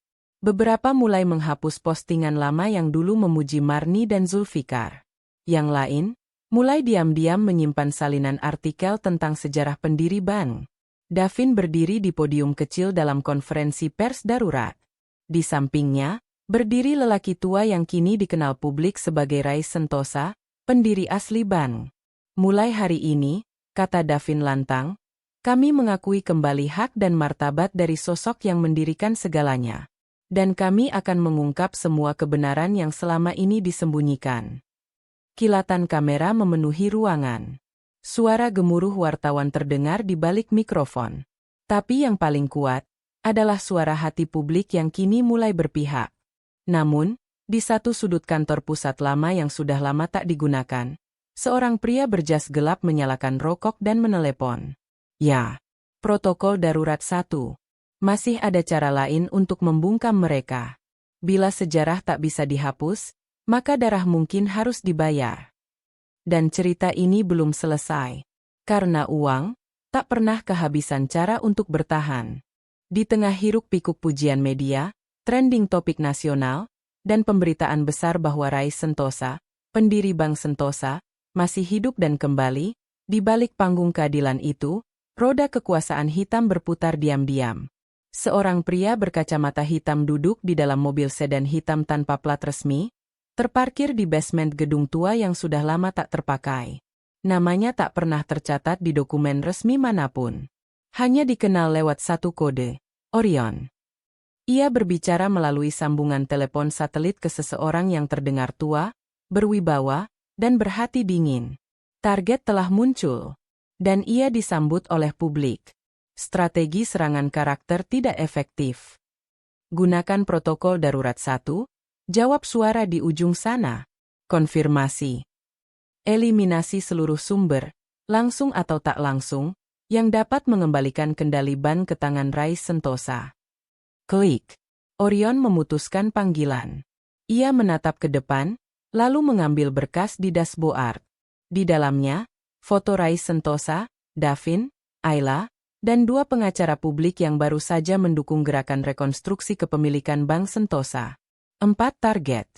Beberapa mulai menghapus postingan lama yang dulu memuji Marni dan Zulfikar. Yang lain, mulai diam-diam menyimpan salinan artikel tentang sejarah pendiri bank. Davin berdiri di podium kecil dalam konferensi pers darurat. Di sampingnya, berdiri lelaki tua yang kini dikenal publik sebagai Rais Sentosa, pendiri asli bank. Mulai hari ini, kata Davin lantang, kami mengakui kembali hak dan martabat dari sosok yang mendirikan segalanya. Dan kami akan mengungkap semua kebenaran yang selama ini disembunyikan. Kilatan kamera memenuhi ruangan. Suara gemuruh wartawan terdengar di balik mikrofon. Tapi yang paling kuat adalah suara hati publik yang kini mulai berpihak. Namun, di satu sudut kantor pusat lama yang sudah lama tak digunakan, seorang pria berjas gelap menyalakan rokok dan menelepon. Ya, protokol darurat 1. Masih ada cara lain untuk membungkam mereka. Bila sejarah tak bisa dihapus, maka darah mungkin harus dibayar. Dan cerita ini belum selesai. Karena uang, tak pernah kehabisan cara untuk bertahan. Di tengah hiruk-pikuk pujian media, trending topik nasional, dan pemberitaan besar bahwa Rais Sentosa, pendiri Bank Sentosa, masih hidup dan kembali, di balik panggung keadilan itu, roda kekuasaan hitam berputar diam-diam. Seorang pria berkacamata hitam duduk di dalam mobil sedan hitam tanpa plat resmi, terparkir di basement gedung tua yang sudah lama tak terpakai. Namanya tak pernah tercatat di dokumen resmi manapun. Hanya dikenal lewat satu kode, Orion. Ia berbicara melalui sambungan telepon satelit ke seseorang yang terdengar tua, berwibawa, dan berhati dingin. Target telah muncul, dan ia disambut oleh publik. Strategi serangan karakter tidak efektif. Gunakan protokol darurat 1, jawab suara di ujung sana. Konfirmasi. Eliminasi seluruh sumber, langsung atau tak langsung, yang dapat mengembalikan kendali ban ke tangan Rais Sentosa. Klik. Orion memutuskan panggilan. Ia menatap ke depan, lalu mengambil berkas di dashboard. Di dalamnya, foto Rais Sentosa, Davin, Ayla, dan 2 pengacara publik yang baru saja mendukung gerakan rekonstruksi kepemilikan Bank Sentosa. 4 target.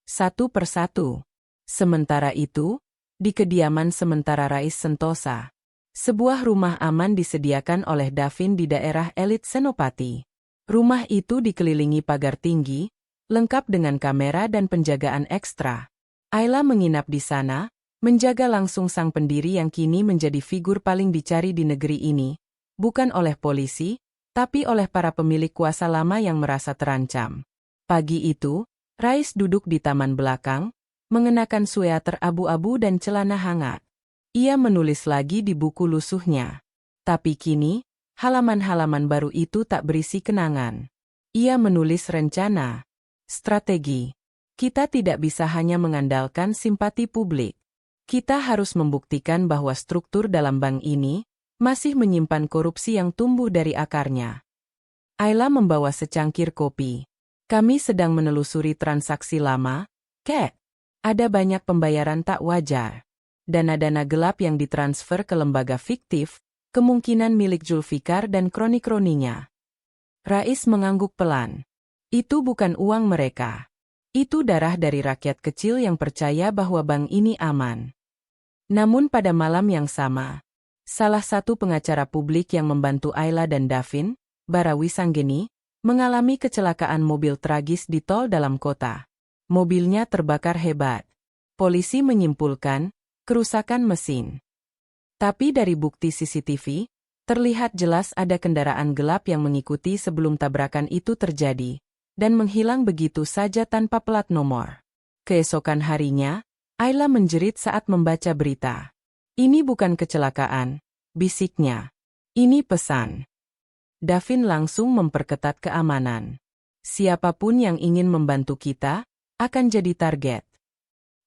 Satu persatu. Sementara itu, di kediaman sementara Rais Sentosa, sebuah rumah aman disediakan oleh Davin di daerah elit Senopati. Rumah itu dikelilingi pagar tinggi, lengkap dengan kamera dan penjagaan ekstra. Ayla menginap di sana, menjaga langsung sang pendiri yang kini menjadi figur paling dicari di negeri ini, bukan oleh polisi, tapi oleh para pemilik kuasa lama yang merasa terancam. Pagi itu, Rais duduk di taman belakang, mengenakan sweater abu-abu dan celana hangat. Ia menulis lagi di buku lusuhnya. Tapi kini, halaman-halaman baru itu tak berisi kenangan. Ia menulis rencana, strategi. Kita tidak bisa hanya mengandalkan simpati publik. Kita harus membuktikan bahwa struktur dalam bank ini masih menyimpan korupsi yang tumbuh dari akarnya. Ayla membawa secangkir kopi. Kami sedang menelusuri transaksi lama, Kek. Ada banyak pembayaran tak wajar. Dana-dana gelap yang ditransfer ke lembaga fiktif, kemungkinan milik Zulfikar dan kroni-kroninya. Rais mengangguk pelan. Itu bukan uang mereka. Itu darah dari rakyat kecil yang percaya bahwa bank ini aman. Namun pada malam yang sama, salah satu pengacara publik yang membantu Ayla dan Davin, Barawi Sanggeni, mengalami kecelakaan mobil tragis di tol dalam kota. Mobilnya terbakar hebat. Polisi menyimpulkan kerusakan mesin. Tapi dari bukti CCTV, terlihat jelas ada kendaraan gelap yang mengikuti sebelum tabrakan itu terjadi, dan menghilang begitu saja tanpa plat nomor. Keesokan harinya, Ayla menjerit saat membaca berita. Ini bukan kecelakaan, bisiknya. Ini pesan. Davin langsung memperketat keamanan. Siapapun yang ingin membantu kita, akan jadi target.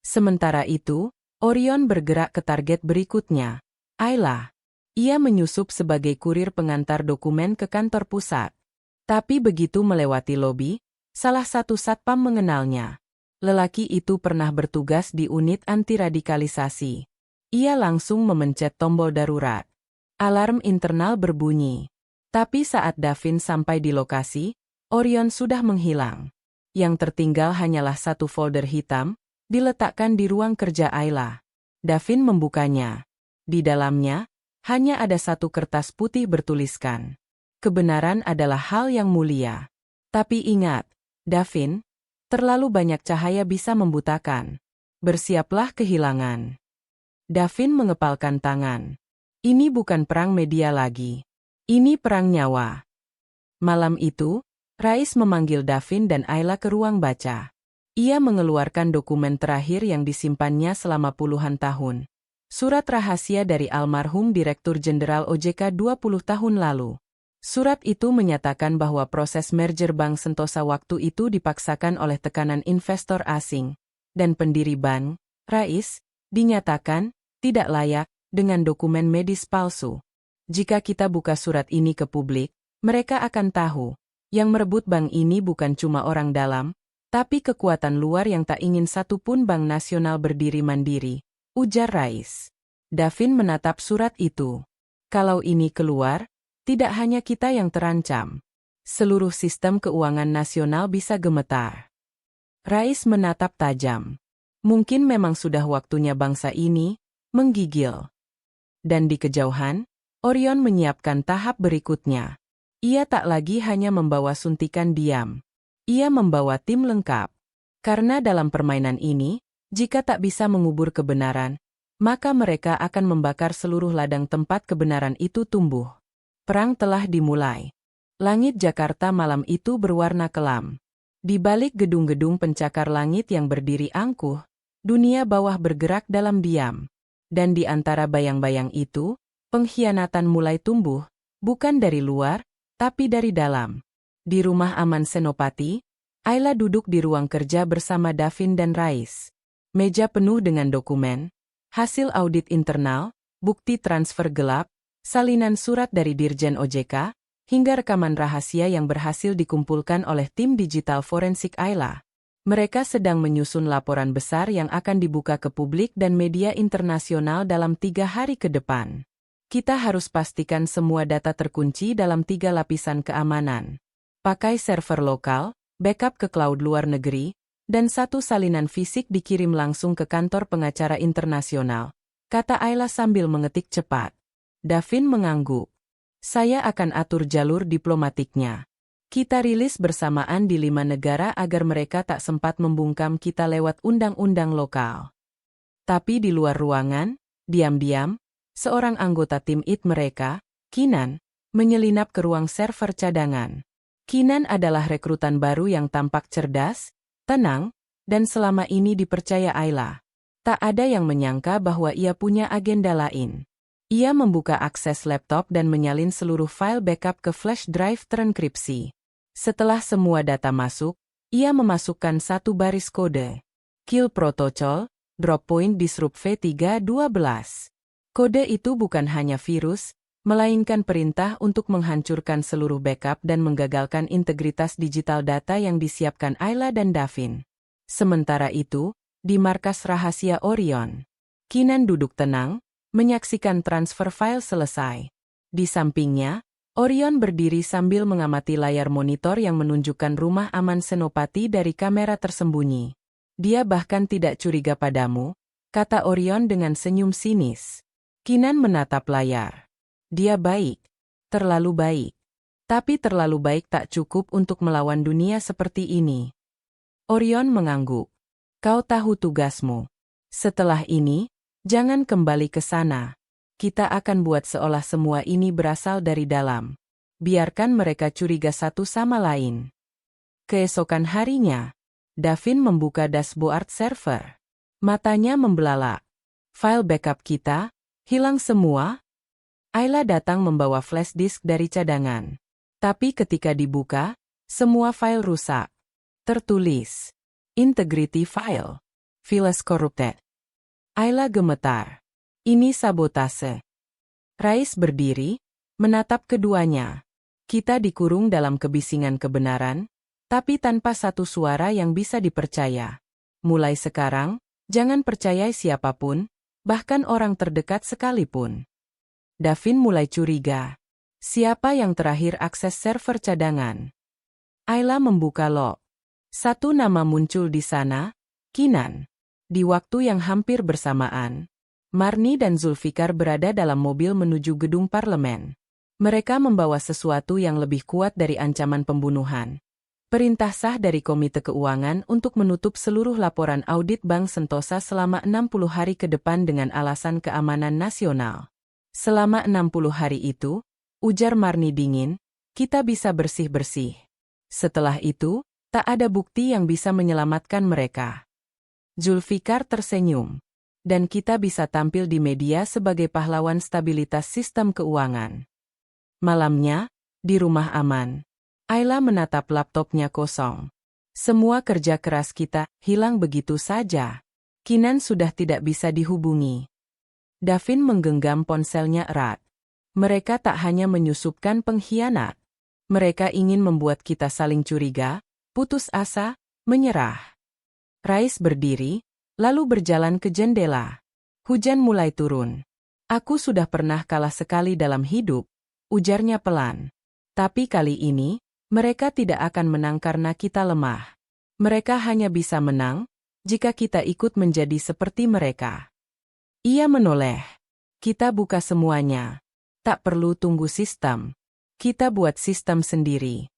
Sementara itu, Orion bergerak ke target berikutnya. Ayla. Ia menyusup sebagai kurir pengantar dokumen ke kantor pusat. Tapi begitu melewati lobi, salah satu satpam mengenalnya. Lelaki itu pernah bertugas di unit anti-radikalisasi. Ia langsung memencet tombol darurat. Alarm internal berbunyi. Tapi saat Davin sampai di lokasi, Orion sudah menghilang. Yang tertinggal hanyalah satu folder hitam, diletakkan di ruang kerja Ayla. Davin membukanya. Di dalamnya, hanya ada satu kertas putih bertuliskan. Kebenaran adalah hal yang mulia. Tapi ingat, Davin, terlalu banyak cahaya bisa membutakan. Bersiaplah kehilangan. Davin mengepalkan tangan. Ini bukan perang media lagi. Ini perang nyawa. Malam itu, Rais memanggil Davin dan Ayla ke ruang baca. Ia mengeluarkan dokumen terakhir yang disimpannya selama puluhan tahun. Surat rahasia dari almarhum Direktur Jenderal OJK 20 tahun lalu. Surat itu menyatakan bahwa proses merger Bank Sentosa waktu itu dipaksakan oleh tekanan investor asing. Dan pendiri bank, Rais, dinyatakan tidak layak dengan dokumen medis palsu. Jika kita buka surat ini ke publik, mereka akan tahu, yang merebut bank ini bukan cuma orang dalam, tapi kekuatan luar yang tak ingin satupun bank nasional berdiri mandiri. Ujar Rais. Davin menatap surat itu. Kalau ini keluar, tidak hanya kita yang terancam. Seluruh sistem keuangan nasional bisa gemetar. Rais menatap tajam. Mungkin memang sudah waktunya bangsa ini menggigil. Dan di kejauhan, Orion menyiapkan tahap berikutnya. Ia tak lagi hanya membawa suntikan diam. Ia membawa tim lengkap. Karena dalam permainan ini, jika tak bisa mengubur kebenaran, maka mereka akan membakar seluruh ladang tempat kebenaran itu tumbuh. Perang telah dimulai. Langit Jakarta malam itu berwarna kelam. Di balik gedung-gedung pencakar langit yang berdiri angkuh, dunia bawah bergerak dalam diam. Dan di antara bayang-bayang itu, pengkhianatan mulai tumbuh, bukan dari luar, tapi dari dalam. Di rumah aman Senopati, Ayla duduk di ruang kerja bersama Davin dan Rais. Meja penuh dengan dokumen, hasil audit internal, bukti transfer gelap, salinan surat dari Dirjen OJK, hingga rekaman rahasia yang berhasil dikumpulkan oleh tim digital forensik Ayla. Mereka sedang menyusun laporan besar yang akan dibuka ke publik dan media internasional dalam 3 hari ke depan. Kita harus pastikan semua data terkunci dalam 3 lapisan keamanan. Pakai server lokal, backup ke cloud luar negeri, dan 1 salinan fisik dikirim langsung ke kantor pengacara internasional, kata Ayla sambil mengetik cepat. Davin mengangguk. Saya akan atur jalur diplomatiknya. Kita rilis bersamaan di 5 negara agar mereka tak sempat membungkam kita lewat undang-undang lokal. Tapi di luar ruangan, diam-diam, seorang anggota tim IT mereka, Kinan, menyelinap ke ruang server cadangan. Kinan adalah rekrutan baru yang tampak cerdas, tenang, dan selama ini dipercaya Ayla. Tak ada yang menyangka bahwa ia punya agenda lain. Ia membuka akses laptop dan menyalin seluruh file backup ke flash drive terenkripsi. Setelah semua data masuk, ia memasukkan 1 baris kode. Kill Protocol, Drop Point Disrupt V312. Kode itu bukan hanya virus, melainkan perintah untuk menghancurkan seluruh backup dan menggagalkan integritas digital data yang disiapkan Ayla dan Davin. Sementara itu, di markas rahasia Orion, Kinan duduk tenang, menyaksikan transfer file selesai. Di sampingnya, Orion berdiri sambil mengamati layar monitor yang menunjukkan rumah aman Senopati dari kamera tersembunyi. Dia bahkan tidak curiga padamu, kata Orion dengan senyum sinis. Kinan menatap layar. Dia baik, terlalu baik. Tapi terlalu baik tak cukup untuk melawan dunia seperti ini. Orion mengangguk. Kau tahu tugasmu. Setelah ini, jangan kembali ke sana. Kita akan buat seolah semua ini berasal dari dalam. Biarkan mereka curiga satu sama lain. Keesokan harinya, Davin membuka dashboard server. Matanya membelalak. File backup kita, hilang semua? Ayla datang membawa flash disk dari cadangan. Tapi ketika dibuka, semua file rusak. Tertulis, Integrity File. Files corrupted. Ayla gemetar. Ini sabotase. Rais berdiri, menatap keduanya. Kita dikurung dalam kebisingan kebenaran, tapi tanpa satu suara yang bisa dipercaya. Mulai sekarang, jangan percayai siapapun, bahkan orang terdekat sekalipun. Davin mulai curiga. Siapa yang terakhir akses server cadangan? Ayla membuka log. 1 nama muncul di sana, Kinan. Di waktu yang hampir bersamaan, Marni dan Zulfikar berada dalam mobil menuju gedung parlemen. Mereka membawa sesuatu yang lebih kuat dari ancaman pembunuhan. Perintah sah dari Komite Keuangan untuk menutup seluruh laporan audit Bank Sentosa selama 60 hari ke depan dengan alasan keamanan nasional. Selama 60 hari itu, ujar Marni dingin, kita bisa bersih-bersih. Setelah itu, tak ada bukti yang bisa menyelamatkan mereka. Zulfikar tersenyum. Dan kita bisa tampil di media sebagai pahlawan stabilitas sistem keuangan. Malamnya, di rumah aman, Ayla menatap laptopnya kosong. Semua kerja keras kita hilang begitu saja. Kinan sudah tidak bisa dihubungi. Davin menggenggam ponselnya erat. Mereka tak hanya menyusupkan pengkhianat. Mereka ingin membuat kita saling curiga, putus asa, menyerah. Rais berdiri, lalu berjalan ke jendela. Hujan mulai turun. Aku sudah pernah kalah sekali dalam hidup, ujarnya pelan. Tapi kali ini, mereka tidak akan menang karena kita lemah. Mereka hanya bisa menang, jika kita ikut menjadi seperti mereka. Ia menoleh. Kita buka semuanya. Tak perlu tunggu sistem. Kita buat sistem sendiri.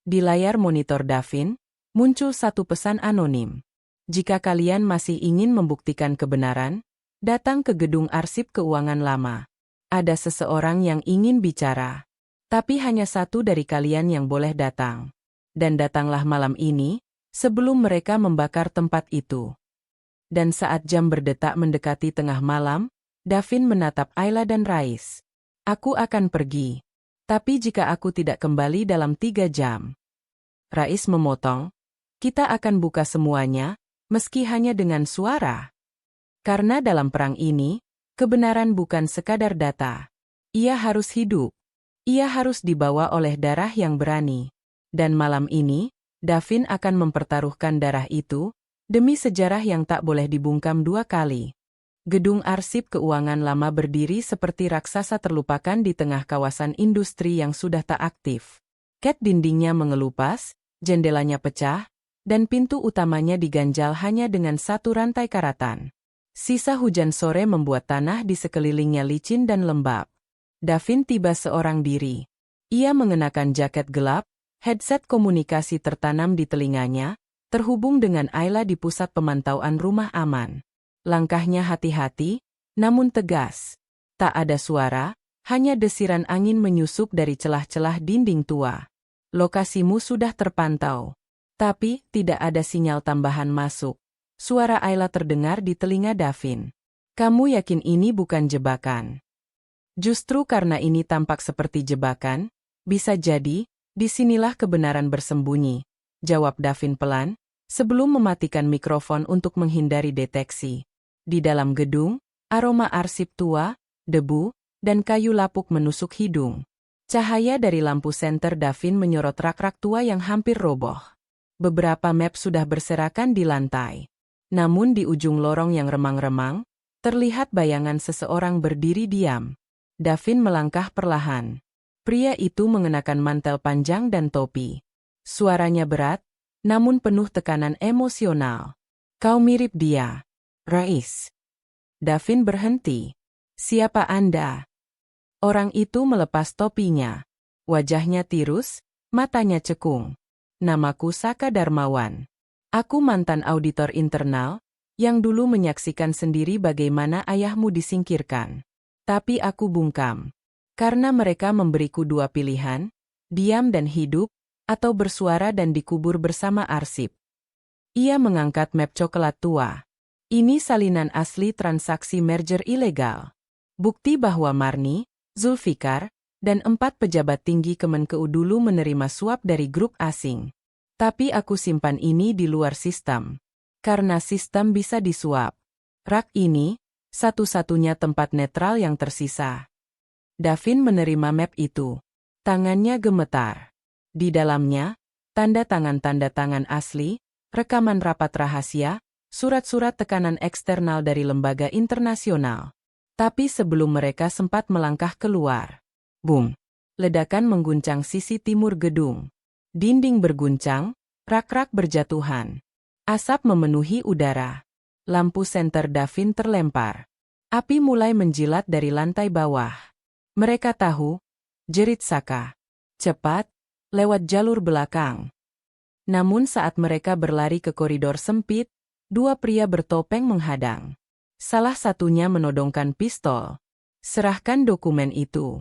Di layar monitor Davin, Muncul satu pesan anonim. Jika kalian masih ingin membuktikan kebenaran, datang ke gedung arsip keuangan lama. Ada seseorang yang ingin bicara. Tapi hanya satu dari kalian yang boleh datang. Dan datanglah malam ini, sebelum mereka membakar tempat itu. Dan saat jam berdetak mendekati tengah malam, Davin menatap Ayla dan Rais. Aku akan pergi. Tapi jika aku tidak kembali dalam 3 jam. Rais memotong. Kita akan buka semuanya, meski hanya dengan suara. Karena dalam perang ini, kebenaran bukan sekadar data. Ia harus hidup. Ia harus dibawa oleh darah yang berani. Dan malam ini, Davin akan mempertaruhkan darah itu, demi sejarah yang tak boleh dibungkam 2 kali. Gedung arsip keuangan lama berdiri seperti raksasa terlupakan di tengah kawasan industri yang sudah tak aktif. Cat dindingnya mengelupas, jendelanya pecah, dan pintu utamanya diganjal hanya dengan satu rantai karatan. Sisa hujan sore membuat tanah di sekelilingnya licin dan lembab. Davin tiba seorang diri. Ia mengenakan jaket gelap, headset komunikasi tertanam di telinganya, terhubung dengan Ayla di pusat pemantauan rumah aman. Langkahnya hati-hati, namun tegas. Tak ada suara, hanya desiran angin menyusup dari celah-celah dinding tua. Lokasimu sudah terpantau. Tapi, tidak ada sinyal tambahan masuk. Suara Ayla terdengar di telinga Davin. Kamu yakin ini bukan jebakan? Justru karena ini tampak seperti jebakan, bisa jadi, disinilah kebenaran bersembunyi, jawab Davin pelan, sebelum mematikan mikrofon untuk menghindari deteksi. Di dalam gedung, aroma arsip tua, debu, dan kayu lapuk menusuk hidung. Cahaya dari lampu senter Davin menyorot rak-rak tua yang hampir roboh. Beberapa map sudah berserakan di lantai. Namun di ujung lorong yang remang-remang, terlihat bayangan seseorang berdiri diam. Davin melangkah perlahan. Pria itu mengenakan mantel panjang dan topi. Suaranya berat, namun penuh tekanan emosional. Kau mirip dia, Rais. Davin berhenti. Siapa Anda? Orang itu melepas topinya. Wajahnya tirus, matanya cekung. Namaku Saka Darmawan. Aku mantan auditor internal, yang dulu menyaksikan sendiri bagaimana ayahmu disingkirkan. Tapi aku bungkam. Karena mereka memberiku 2 pilihan, diam dan hidup, atau bersuara dan dikubur bersama arsip. Ia mengangkat map coklat tua. Ini salinan asli transaksi merger ilegal. Bukti bahwa Marni, Zulfikar, dan 4 pejabat tinggi Kemenkeu dulu menerima suap dari grup asing. Tapi aku simpan ini di luar sistem. Karena sistem bisa disuap. Rak ini, satu-satunya tempat netral yang tersisa. Davin menerima map itu. Tangannya gemetar. Di dalamnya, tanda tangan asli, rekaman rapat rahasia, surat-surat tekanan eksternal dari lembaga internasional. Tapi sebelum mereka sempat melangkah keluar. Boom! Ledakan mengguncang sisi timur gedung. Dinding berguncang, rak-rak berjatuhan. Asap memenuhi udara. Lampu senter Davin terlempar. Api mulai menjilat dari lantai bawah. Mereka tahu, jerit Saka. Cepat, lewat jalur belakang. Namun saat mereka berlari ke koridor sempit, 2 pria bertopeng menghadang. Salah satunya menodongkan pistol. Serahkan dokumen itu.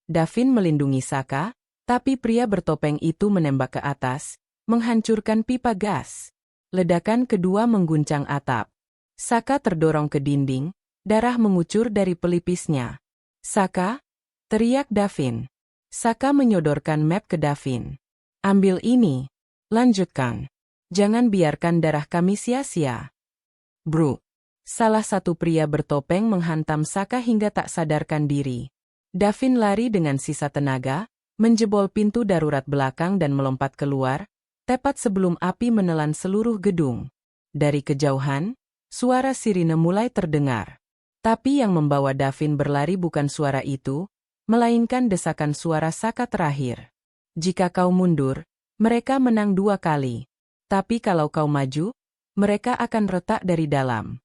Davin melindungi Saka, tapi pria bertopeng itu menembak ke atas, menghancurkan pipa gas. Ledakan kedua mengguncang atap. Saka terdorong ke dinding, darah mengucur dari pelipisnya. Saka, teriak Davin. Saka menyodorkan map ke Davin. Ambil ini. Lanjutkan. Jangan biarkan darah kami sia-sia. Bro. Salah satu pria bertopeng menghantam Saka hingga tak sadarkan diri. Davin lari dengan sisa tenaga, menjebol pintu darurat belakang dan melompat keluar, tepat sebelum api menelan seluruh gedung. Dari kejauhan, suara sirine mulai terdengar. Tapi yang membawa Davin berlari bukan suara itu, melainkan desakan suara Saka terakhir. Jika kau mundur, mereka menang 2 kali. Tapi kalau kau maju, mereka akan retak dari dalam.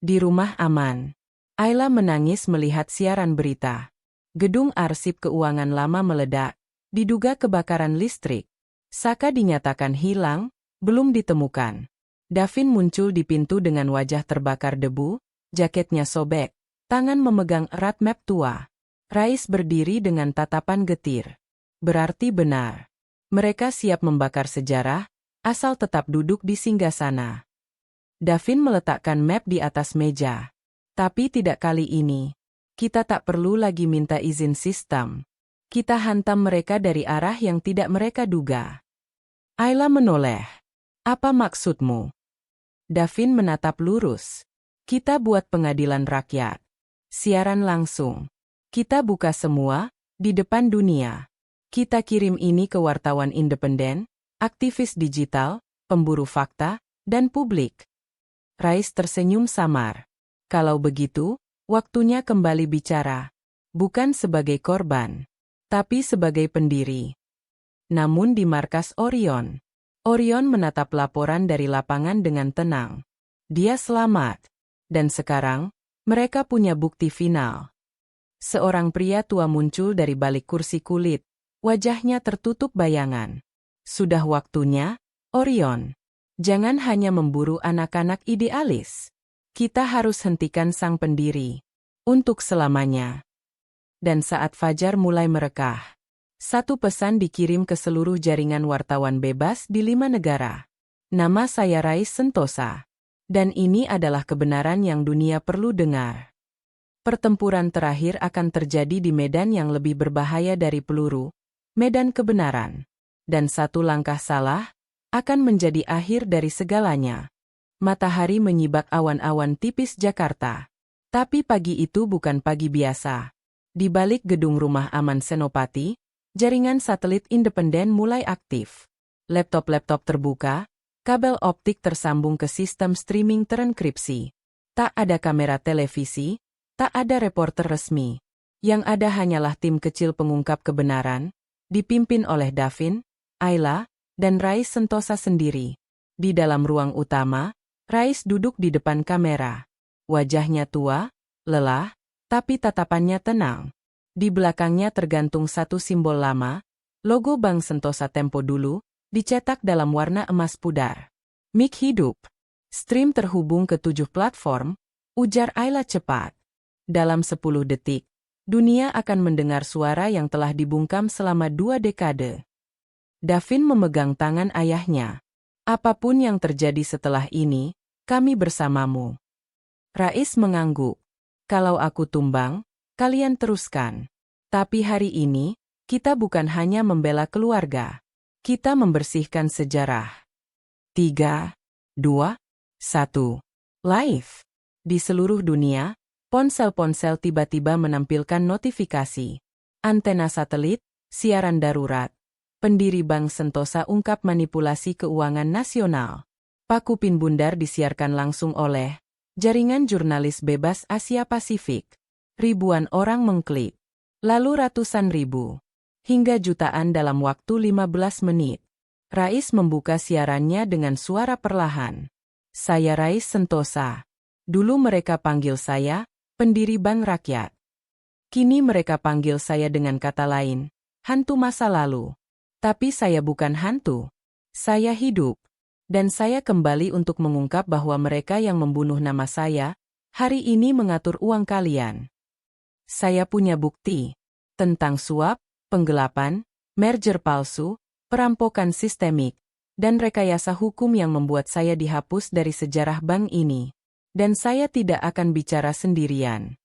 Di rumah aman. Ayla menangis melihat siaran berita. Gedung arsip keuangan lama meledak, diduga kebakaran listrik. Saka dinyatakan hilang, Belum ditemukan. Davin muncul di pintu dengan wajah terbakar debu, jaketnya sobek, tangan memegang erat map tua. Rais berdiri dengan tatapan getir. Berarti benar. Mereka siap membakar sejarah, asal tetap duduk di singgasana. Davin meletakkan map di atas meja. Tapi tidak kali ini. Kita tak perlu lagi minta izin sistem. Kita hantam mereka dari arah yang tidak mereka duga. Ayla menoleh. Apa maksudmu? Davin menatap lurus. Kita buat pengadilan rakyat. Siaran langsung. Kita buka semua, di depan dunia. Kita kirim ini ke wartawan independen, aktivis digital, pemburu fakta, dan publik. Rais tersenyum samar. Kalau begitu, waktunya kembali bicara. Bukan sebagai korban, tapi sebagai pendiri. Namun di markas Orion. Orion menatap laporan dari lapangan dengan tenang. Dia selamat. Dan sekarang, mereka punya bukti final. Seorang pria tua muncul dari balik kursi kulit. Wajahnya tertutup bayangan. Sudah waktunya, Orion. Jangan hanya memburu anak-anak idealis. Kita harus hentikan sang pendiri. Untuk selamanya. Dan saat fajar mulai merekah. Satu pesan dikirim ke seluruh jaringan wartawan bebas di 5 negara. Nama saya Rais Sentosa. Dan ini adalah kebenaran yang dunia perlu dengar. Pertempuran terakhir akan terjadi di medan yang lebih berbahaya dari peluru, medan kebenaran. Dan satu langkah salah, akan menjadi akhir dari segalanya. Matahari menyibak awan-awan tipis Jakarta. Tapi pagi itu bukan pagi biasa. Di balik gedung rumah aman Senopati, jaringan satelit independen mulai aktif. Laptop-laptop terbuka, kabel optik tersambung ke sistem streaming terenkripsi. Tak ada kamera televisi, tak ada reporter resmi. Yang ada hanyalah tim kecil pengungkap kebenaran, dipimpin oleh Davin, Ayla, dan Rais Sentosa sendiri. Di dalam ruang utama, Rais duduk di depan kamera. Wajahnya tua, lelah, tapi tatapannya tenang. Di belakangnya tergantung satu simbol lama, logo Bank Sentosa Tempo dulu, dicetak dalam warna emas pudar. Mic hidup. Stream terhubung ke 7 platform, ujar Ayla cepat. Dalam 10 detik, dunia akan mendengar suara yang telah dibungkam selama 2 dekade. Davin memegang tangan ayahnya. Apapun yang terjadi setelah ini, kami bersamamu. Rais mengangguk. Kalau aku tumbang, kalian teruskan. Tapi hari ini, kita bukan hanya membela keluarga. Kita membersihkan sejarah. 3, 2, 1. Live. Di seluruh dunia, ponsel-ponsel tiba-tiba menampilkan notifikasi. Antena satelit, siaran darurat. Pendiri Bank Sentosa ungkap manipulasi keuangan nasional. Pakupin Bundar disiarkan langsung oleh Jaringan Jurnalis Bebas Asia Pasifik. Ribuan orang mengklik. Lalu ratusan ribu. Hingga jutaan dalam waktu 15 menit. Rais membuka siarannya dengan suara perlahan. Saya Rais Sentosa. Dulu mereka panggil saya, pendiri Bank Rakyat. Kini mereka panggil saya dengan kata lain, hantu masa lalu. Tapi saya bukan hantu. Saya hidup. Dan saya kembali untuk mengungkap bahwa mereka yang membunuh nama saya, hari ini mengatur uang kalian. Saya punya bukti tentang suap, penggelapan, merger palsu, perampokan sistemik, dan rekayasa hukum yang membuat saya dihapus dari sejarah bank ini. Dan saya tidak akan bicara sendirian.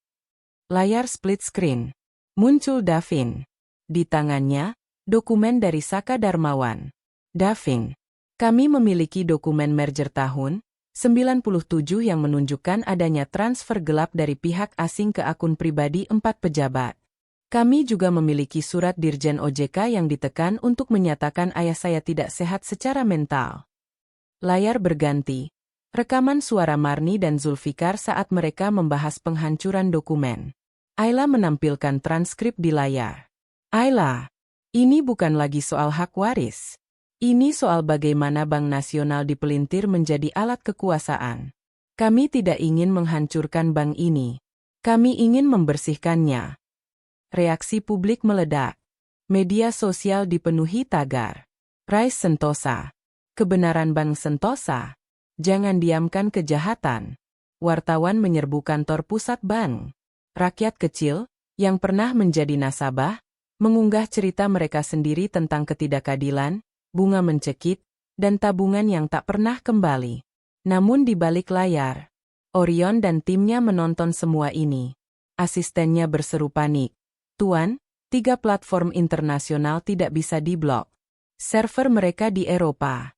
Layar split screen. Muncul Davin. Di tangannya, dokumen dari Saka Darmawan. Davin. Kami memiliki dokumen merger tahun 97 yang menunjukkan adanya transfer gelap dari pihak asing ke akun pribadi 4 pejabat. Kami juga memiliki surat Dirjen OJK yang ditekan untuk menyatakan ayah saya tidak sehat secara mental. Layar berganti. Rekaman suara Marni dan Zulfikar saat mereka membahas penghancuran dokumen. Ayla menampilkan transkrip di layar. Ayla, ini bukan lagi soal hak waris. Ini soal bagaimana Bank Nasional dipelintir menjadi alat kekuasaan. Kami tidak ingin menghancurkan bank ini. Kami ingin membersihkannya. Reaksi publik meledak. Media sosial dipenuhi tagar. Rais Sentosa. Kebenaran Bank Sentosa. Jangan diamkan kejahatan. Wartawan menyerbu kantor pusat bank. Rakyat kecil, yang pernah menjadi nasabah, mengunggah cerita mereka sendiri tentang ketidakadilan, bunga mencekik, dan tabungan yang tak pernah kembali. Namun di balik layar, Orion dan timnya menonton semua ini. Asistennya berseru panik. "Tuan, 3 platform internasional tidak bisa diblok. Server mereka di Eropa."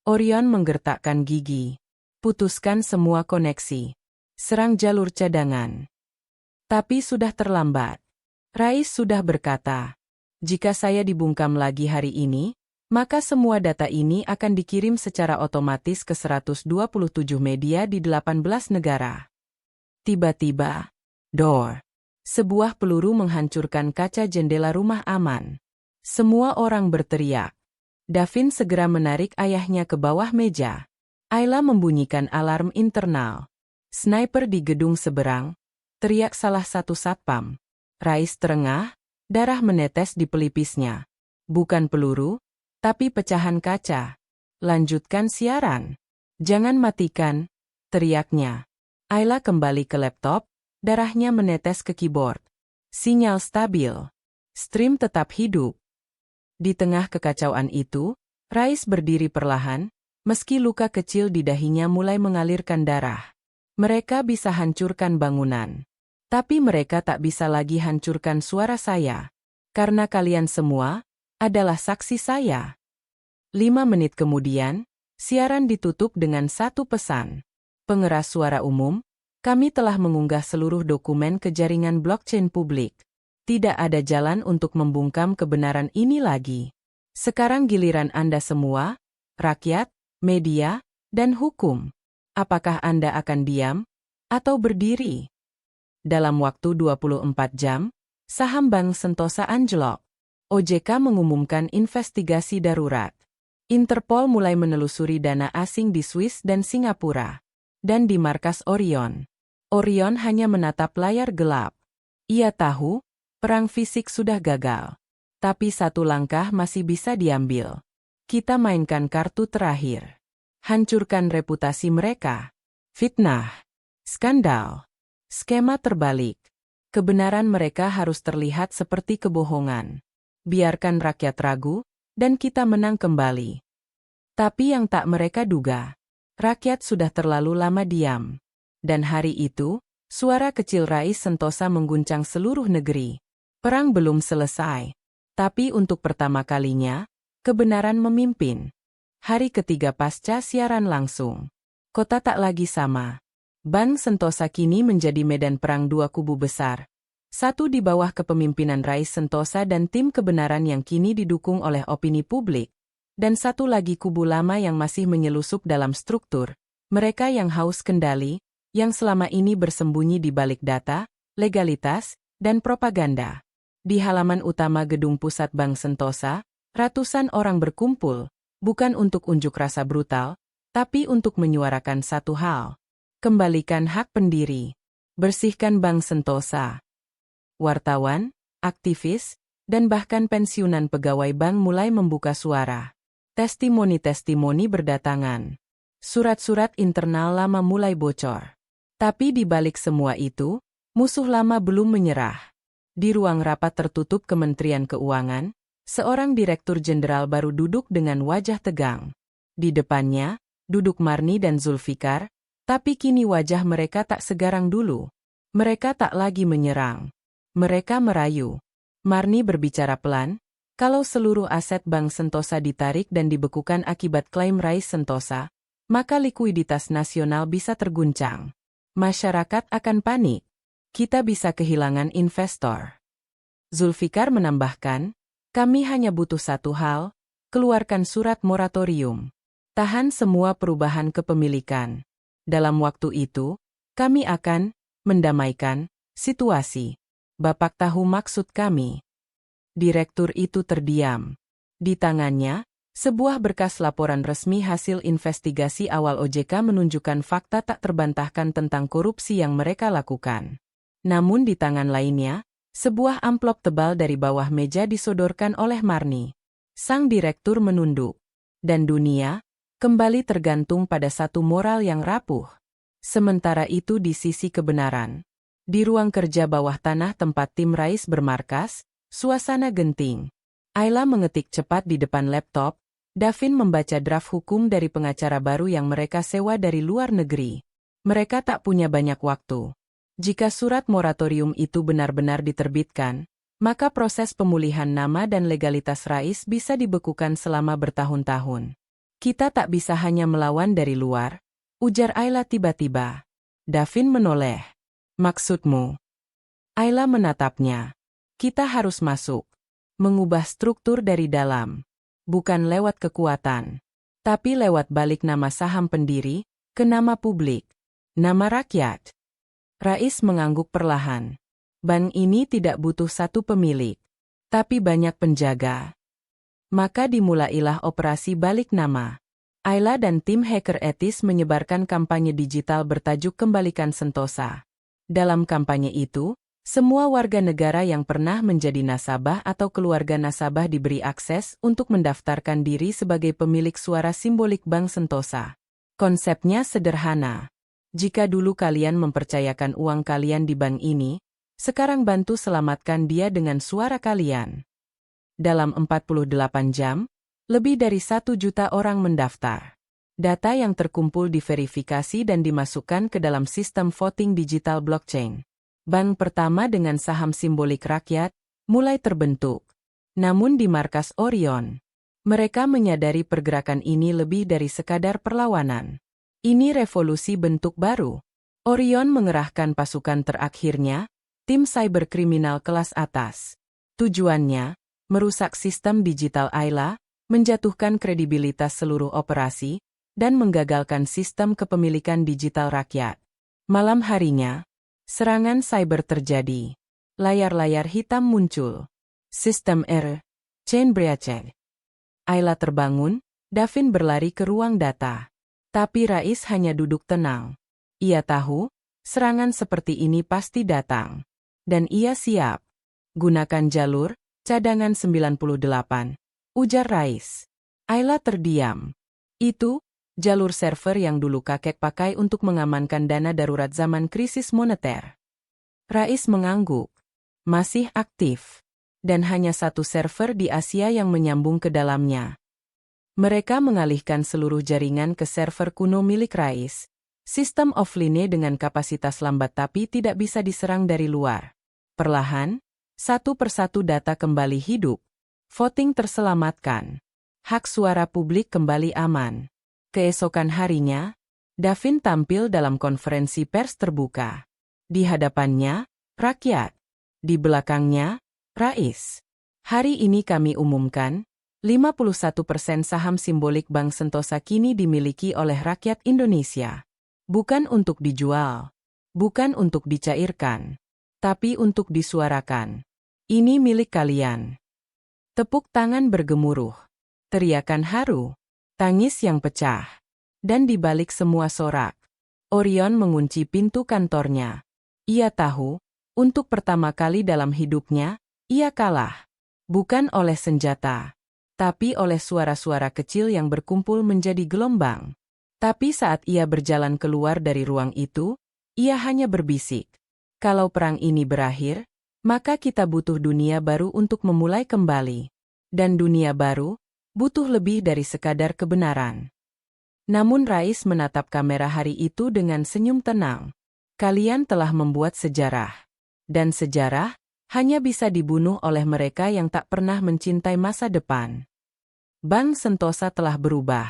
Orion menggertakkan gigi. "Putuskan semua koneksi. Serang jalur cadangan." Tapi sudah terlambat. Rais sudah berkata, "Jika saya dibungkam lagi hari ini, maka semua data ini akan dikirim secara otomatis ke 127 media di 18 negara." Tiba-tiba, dor. Sebuah peluru menghancurkan kaca jendela rumah aman. Semua orang berteriak. Davin segera menarik ayahnya ke bawah meja. Ayla membunyikan alarm internal. "Sniper di gedung seberang," teriak salah satu satpam. Rais terengah, darah menetes di pelipisnya. "Bukan peluru, tapi pecahan kaca. Lanjutkan siaran. Jangan matikan," teriaknya. Ayla kembali ke laptop, darahnya menetes ke keyboard. Sinyal stabil. Stream tetap hidup. Di tengah kekacauan itu, Rais berdiri perlahan, meski luka kecil di dahinya mulai mengalirkan darah. "Mereka bisa hancurkan bangunan. Tapi mereka tak bisa lagi hancurkan suara saya. Karena kalian semua adalah saksi saya." 5 menit kemudian, siaran ditutup dengan satu pesan. "Pengeras suara umum, kami telah mengunggah seluruh dokumen ke jaringan blockchain publik. Tidak ada jalan untuk membungkam kebenaran ini lagi. Sekarang giliran Anda semua, rakyat, media, dan hukum. Apakah Anda akan diam atau berdiri?" Dalam waktu 24 jam, saham Bank Sentosa anjlok. OJK mengumumkan investigasi darurat. Interpol mulai menelusuri dana asing di Swiss dan Singapura. Dan di markas Orion. Orion hanya menatap layar gelap. Ia tahu, perang fisik sudah gagal. Tapi satu langkah masih bisa diambil. Kita mainkan kartu terakhir. Hancurkan reputasi mereka. Fitnah. Skandal. Skema terbalik. Kebenaran mereka harus terlihat seperti kebohongan. Biarkan rakyat ragu, dan kita menang kembali. Tapi yang tak mereka duga, rakyat sudah terlalu lama diam. Dan hari itu, suara kecil Rais Sentosa mengguncang seluruh negeri. Perang belum selesai. Tapi untuk pertama kalinya, kebenaran memimpin. Hari ketiga pasca siaran langsung. Kota tak lagi sama. Bank Sentosa kini menjadi medan perang dua kubu besar. Satu di bawah kepemimpinan Rais Sentosa dan tim kebenaran yang kini didukung oleh opini publik. Dan satu lagi kubu lama yang masih menyelusup dalam struktur. Mereka yang haus kendali, yang selama ini bersembunyi di balik data, legalitas, dan propaganda. Di halaman utama gedung pusat Bank Sentosa, ratusan orang berkumpul, bukan untuk unjuk rasa brutal, tapi untuk menyuarakan satu hal. Kembalikan hak pendiri. Bersihkan Bank Sentosa. Wartawan, aktivis, dan bahkan pensiunan pegawai bank mulai membuka suara. Testimoni-testimoni berdatangan. Surat-surat internal lama mulai bocor. Tapi di balik semua itu, musuh lama belum menyerah. Di ruang rapat tertutup Kementerian Keuangan, seorang direktur jenderal baru duduk dengan wajah tegang. Di depannya, duduk Marni dan Zulfikar, tapi kini wajah mereka tak segarang dulu. Mereka tak lagi menyerang. Mereka merayu. Marni berbicara pelan, kalau seluruh aset Bank Sentosa ditarik dan dibekukan akibat klaim Rais Sentosa, maka likuiditas nasional bisa terguncang. Masyarakat akan panik. Kita bisa kehilangan investor. Zulfikar menambahkan, kami hanya butuh satu hal, keluarkan surat moratorium. Tahan semua perubahan kepemilikan. Dalam waktu itu, kami akan mendamaikan situasi. Bapak tahu maksud kami. Direktur itu terdiam. Di tangannya, sebuah berkas laporan resmi hasil investigasi awal OJK menunjukkan fakta tak terbantahkan tentang korupsi yang mereka lakukan. Namun di tangan lainnya, sebuah amplop tebal dari bawah meja disodorkan oleh Marni. Sang direktur menunduk. Dan dunia kembali tergantung pada satu moral yang rapuh. Sementara itu di sisi kebenaran, di ruang kerja bawah tanah tempat tim Rais bermarkas, suasana genting. Ayla mengetik cepat di depan laptop. Davin membaca draft hukum dari pengacara baru yang mereka sewa dari luar negeri. Mereka tak punya banyak waktu. Jika surat moratorium itu benar-benar diterbitkan, maka proses pemulihan nama dan legalitas Rais bisa dibekukan selama bertahun-tahun. Kita tak bisa hanya melawan dari luar, ujar Ayla tiba-tiba. Davin menoleh. Maksudmu? Ayla menatapnya. Kita harus masuk. Mengubah struktur dari dalam. Bukan lewat kekuatan. Tapi lewat balik nama saham pendiri, ke nama publik. Nama rakyat. Rais mengangguk perlahan. Bank ini tidak butuh satu pemilik, tapi banyak penjaga. Maka dimulailah operasi balik nama. Ayla dan tim hacker etis menyebarkan kampanye digital bertajuk Kembalikan Sentosa. Dalam kampanye itu, semua warga negara yang pernah menjadi nasabah atau keluarga nasabah diberi akses untuk mendaftarkan diri sebagai pemilik suara simbolik Bank Sentosa. Konsepnya sederhana. Jika dulu kalian mempercayakan uang kalian di bank ini, sekarang bantu selamatkan dia dengan suara kalian. Dalam 48 jam, lebih dari 1 juta orang mendaftar. Data yang terkumpul diverifikasi dan dimasukkan ke dalam sistem voting digital blockchain. Bank pertama dengan saham simbolik rakyat mulai terbentuk. Namun di markas Orion, mereka menyadari pergerakan ini lebih dari sekadar perlawanan. Ini revolusi bentuk baru. Orion mengerahkan pasukan terakhirnya, tim cyberkriminal kelas atas. Tujuannya, merusak sistem digital Ayla, menjatuhkan kredibilitas seluruh operasi, dan menggagalkan sistem kepemilikan digital rakyat. Malam harinya, serangan cyber terjadi. Layar-layar hitam muncul. Sistem chain breach. Ayla terbangun, Davin berlari ke ruang data. Tapi Rais hanya duduk tenang. Ia tahu, serangan seperti ini pasti datang. Dan ia siap. Gunakan jalur cadangan 98, ujar Rais. Ayla terdiam. Itu, jalur server yang dulu kakek pakai untuk mengamankan dana darurat zaman krisis moneter. Rais mengangguk. Masih aktif. Dan hanya satu server di Asia yang menyambung ke dalamnya. Mereka mengalihkan seluruh jaringan ke server kuno milik Rais. Sistem offline dengan kapasitas lambat tapi tidak bisa diserang dari luar. Perlahan, satu persatu data kembali hidup. Voting terselamatkan. Hak suara publik kembali aman. Keesokan harinya, Davin tampil dalam konferensi pers terbuka. Di hadapannya, rakyat. Di belakangnya, Rais. Hari ini kami umumkan, 51% saham simbolik Bank Sentosa kini dimiliki oleh rakyat Indonesia. Bukan untuk dijual. Bukan untuk dicairkan. Tapi untuk disuarakan. Ini milik kalian. Tepuk tangan bergemuruh. Teriakan haru. Tangis yang pecah. Dan di balik semua sorak, Orion mengunci pintu kantornya. Ia tahu, untuk pertama kali dalam hidupnya, ia kalah. Bukan oleh senjata, tapi oleh suara-suara kecil yang berkumpul menjadi gelombang. Tapi saat ia berjalan keluar dari ruang itu, ia hanya berbisik. Kalau perang ini berakhir, maka kita butuh dunia baru untuk memulai kembali. Dan dunia baru, butuh lebih dari sekadar kebenaran. Namun Rais menatap kamera hari itu dengan senyum tenang. Kalian telah membuat sejarah. Dan sejarah hanya bisa dibunuh oleh mereka yang tak pernah mencintai masa depan. Bank Sentosa telah berubah.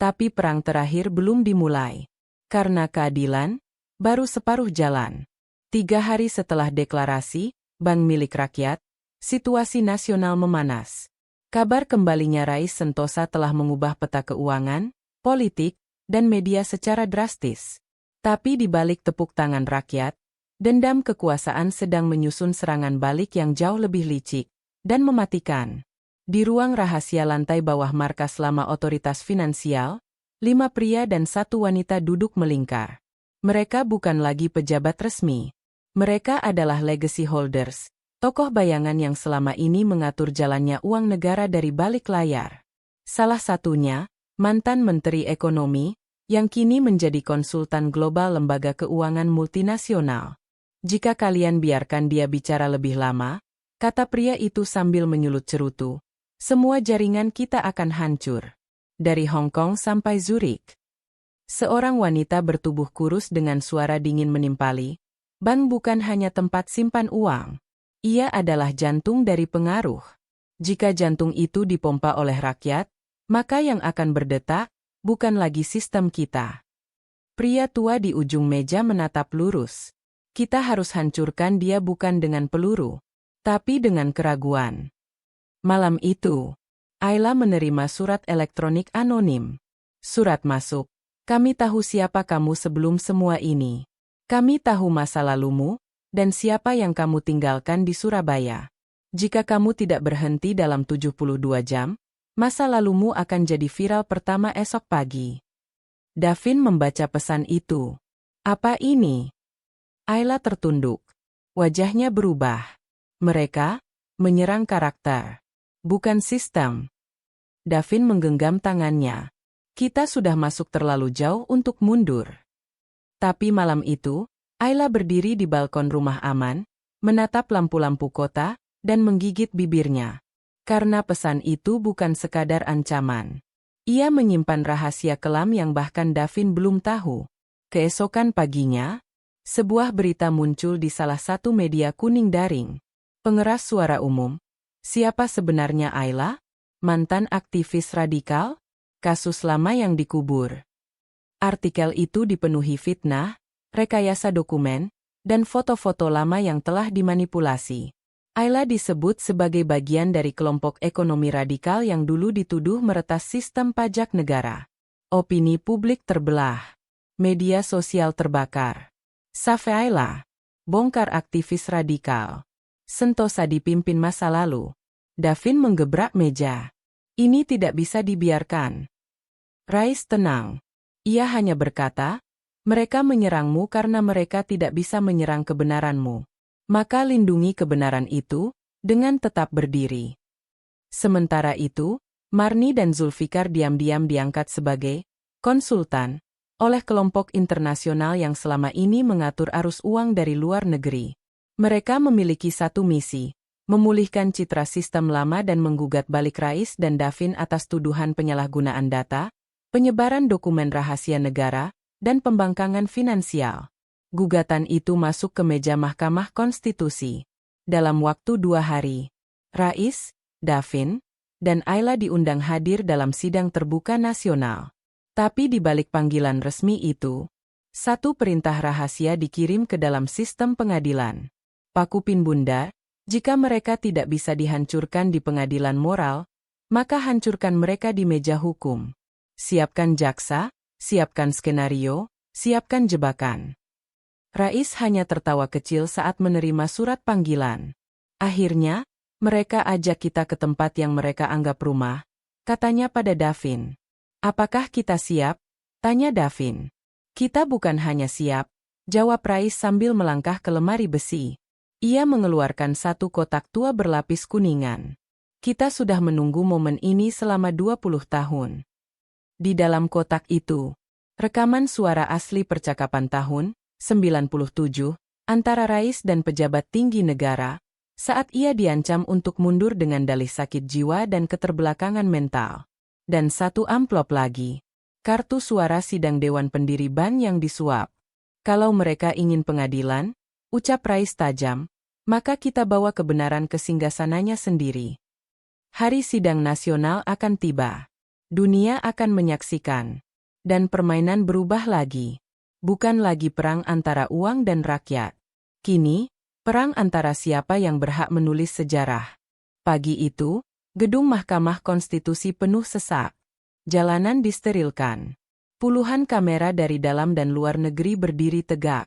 Tapi perang terakhir belum dimulai. Karena keadilan, baru separuh jalan. 3 hari setelah deklarasi, Bank milik rakyat, situasi nasional memanas. Kabar kembalinya Rais Sentosa telah mengubah peta keuangan, politik, dan media secara drastis. Tapi di balik tepuk tangan rakyat, dendam kekuasaan sedang menyusun serangan balik yang jauh lebih licik dan mematikan. Di ruang rahasia lantai bawah markas lama otoritas finansial, 5 pria dan 1 wanita duduk melingkar. Mereka bukan lagi pejabat resmi. Mereka adalah legacy holders, tokoh bayangan yang selama ini mengatur jalannya uang negara dari balik layar. Salah satunya, mantan Menteri Ekonomi, yang kini menjadi konsultan global lembaga keuangan multinasional. Jika kalian biarkan dia bicara lebih lama, kata pria itu sambil menyulut cerutu, semua jaringan kita akan hancur. Dari Hong Kong sampai Zurich. Seorang wanita bertubuh kurus dengan suara dingin menimpali, bank bukan hanya tempat simpan uang. Ia adalah jantung dari pengaruh. Jika jantung itu dipompa oleh rakyat, maka yang akan berdetak, bukan lagi sistem kita. Pria tua di ujung meja menatap lurus. Kita harus hancurkan dia bukan dengan peluru, tapi dengan keraguan. Malam itu, Ayla menerima surat elektronik anonim. Surat masuk. Kami tahu siapa kamu sebelum semua ini. Kami tahu masa lalumu, dan siapa yang kamu tinggalkan di Surabaya. Jika kamu tidak berhenti dalam 72 jam, masa lalumu akan jadi viral pertama esok pagi. Davin membaca pesan itu. Apa ini? Ayla tertunduk. Wajahnya berubah. Mereka menyerang karakter, bukan sistem. Davin menggenggam tangannya. Kita sudah masuk terlalu jauh untuk mundur. Tapi malam itu, Ayla berdiri di balkon rumah aman, menatap lampu-lampu kota, dan menggigit bibirnya. Karena pesan itu bukan sekadar ancaman. Ia menyimpan rahasia kelam yang bahkan Davin belum tahu. Keesokan paginya, sebuah berita muncul di salah satu media kuning daring. Pengeras suara umum. Siapa sebenarnya Ayla? Mantan aktivis radikal? Kasus lama yang dikubur. Artikel itu dipenuhi fitnah, rekayasa dokumen, dan foto-foto lama yang telah dimanipulasi. Ayla disebut sebagai bagian dari kelompok ekonomi radikal yang dulu dituduh meretas sistem pajak negara. Opini publik terbelah. Media sosial terbakar. Safe Ayla. Bongkar aktivis radikal. Sentosa dipimpin masa lalu. Davin menggebrak meja. Ini tidak bisa dibiarkan. Rais tenang. Ia hanya berkata, mereka menyerangmu karena mereka tidak bisa menyerang kebenaranmu. Maka lindungi kebenaran itu, dengan tetap berdiri. Sementara itu, Marni dan Zulfikar diam-diam diangkat sebagai konsultan oleh kelompok internasional yang selama ini mengatur arus uang dari luar negeri. Mereka memiliki satu misi, memulihkan citra sistem lama dan menggugat balik Rais dan Davin atas tuduhan penyalahgunaan data, penyebaran dokumen rahasia negara, dan pembangkangan finansial. Gugatan itu masuk ke meja Mahkamah Konstitusi. Dalam waktu 2 hari, Rais, Davin, dan Ayla diundang hadir dalam sidang terbuka nasional. Tapi di balik panggilan resmi itu, satu perintah rahasia dikirim ke dalam sistem pengadilan. Pakupin Bunda, jika mereka tidak bisa dihancurkan di pengadilan moral, maka hancurkan mereka di meja hukum. Siapkan jaksa, siapkan skenario, siapkan jebakan. Rais hanya tertawa kecil saat menerima surat panggilan. Akhirnya, mereka ajak kita ke tempat yang mereka anggap rumah, katanya pada Davin. Apakah kita siap? Tanya Davin. Kita bukan hanya siap, jawab Rais sambil melangkah ke lemari besi. Ia mengeluarkan satu kotak tua berlapis kuningan. Kita sudah menunggu momen ini selama 20 tahun. Di dalam kotak itu, rekaman suara asli percakapan tahun 97 antara Rais dan pejabat tinggi negara saat ia diancam untuk mundur dengan dalih sakit jiwa dan keterbelakangan mental. Dan satu amplop lagi, kartu suara sidang Dewan Pendiri BAN yang disuap. Kalau mereka ingin pengadilan, ucap Rais tajam, maka kita bawa kebenaran ke singgasananya sendiri. Hari sidang nasional akan tiba. Dunia akan menyaksikan. Dan permainan berubah lagi. Bukan lagi perang antara uang dan rakyat. Kini, perang antara siapa yang berhak menulis sejarah. Pagi itu, gedung Mahkamah Konstitusi penuh sesak. Jalanan disterilkan. Puluhan kamera dari dalam dan luar negeri berdiri tegak.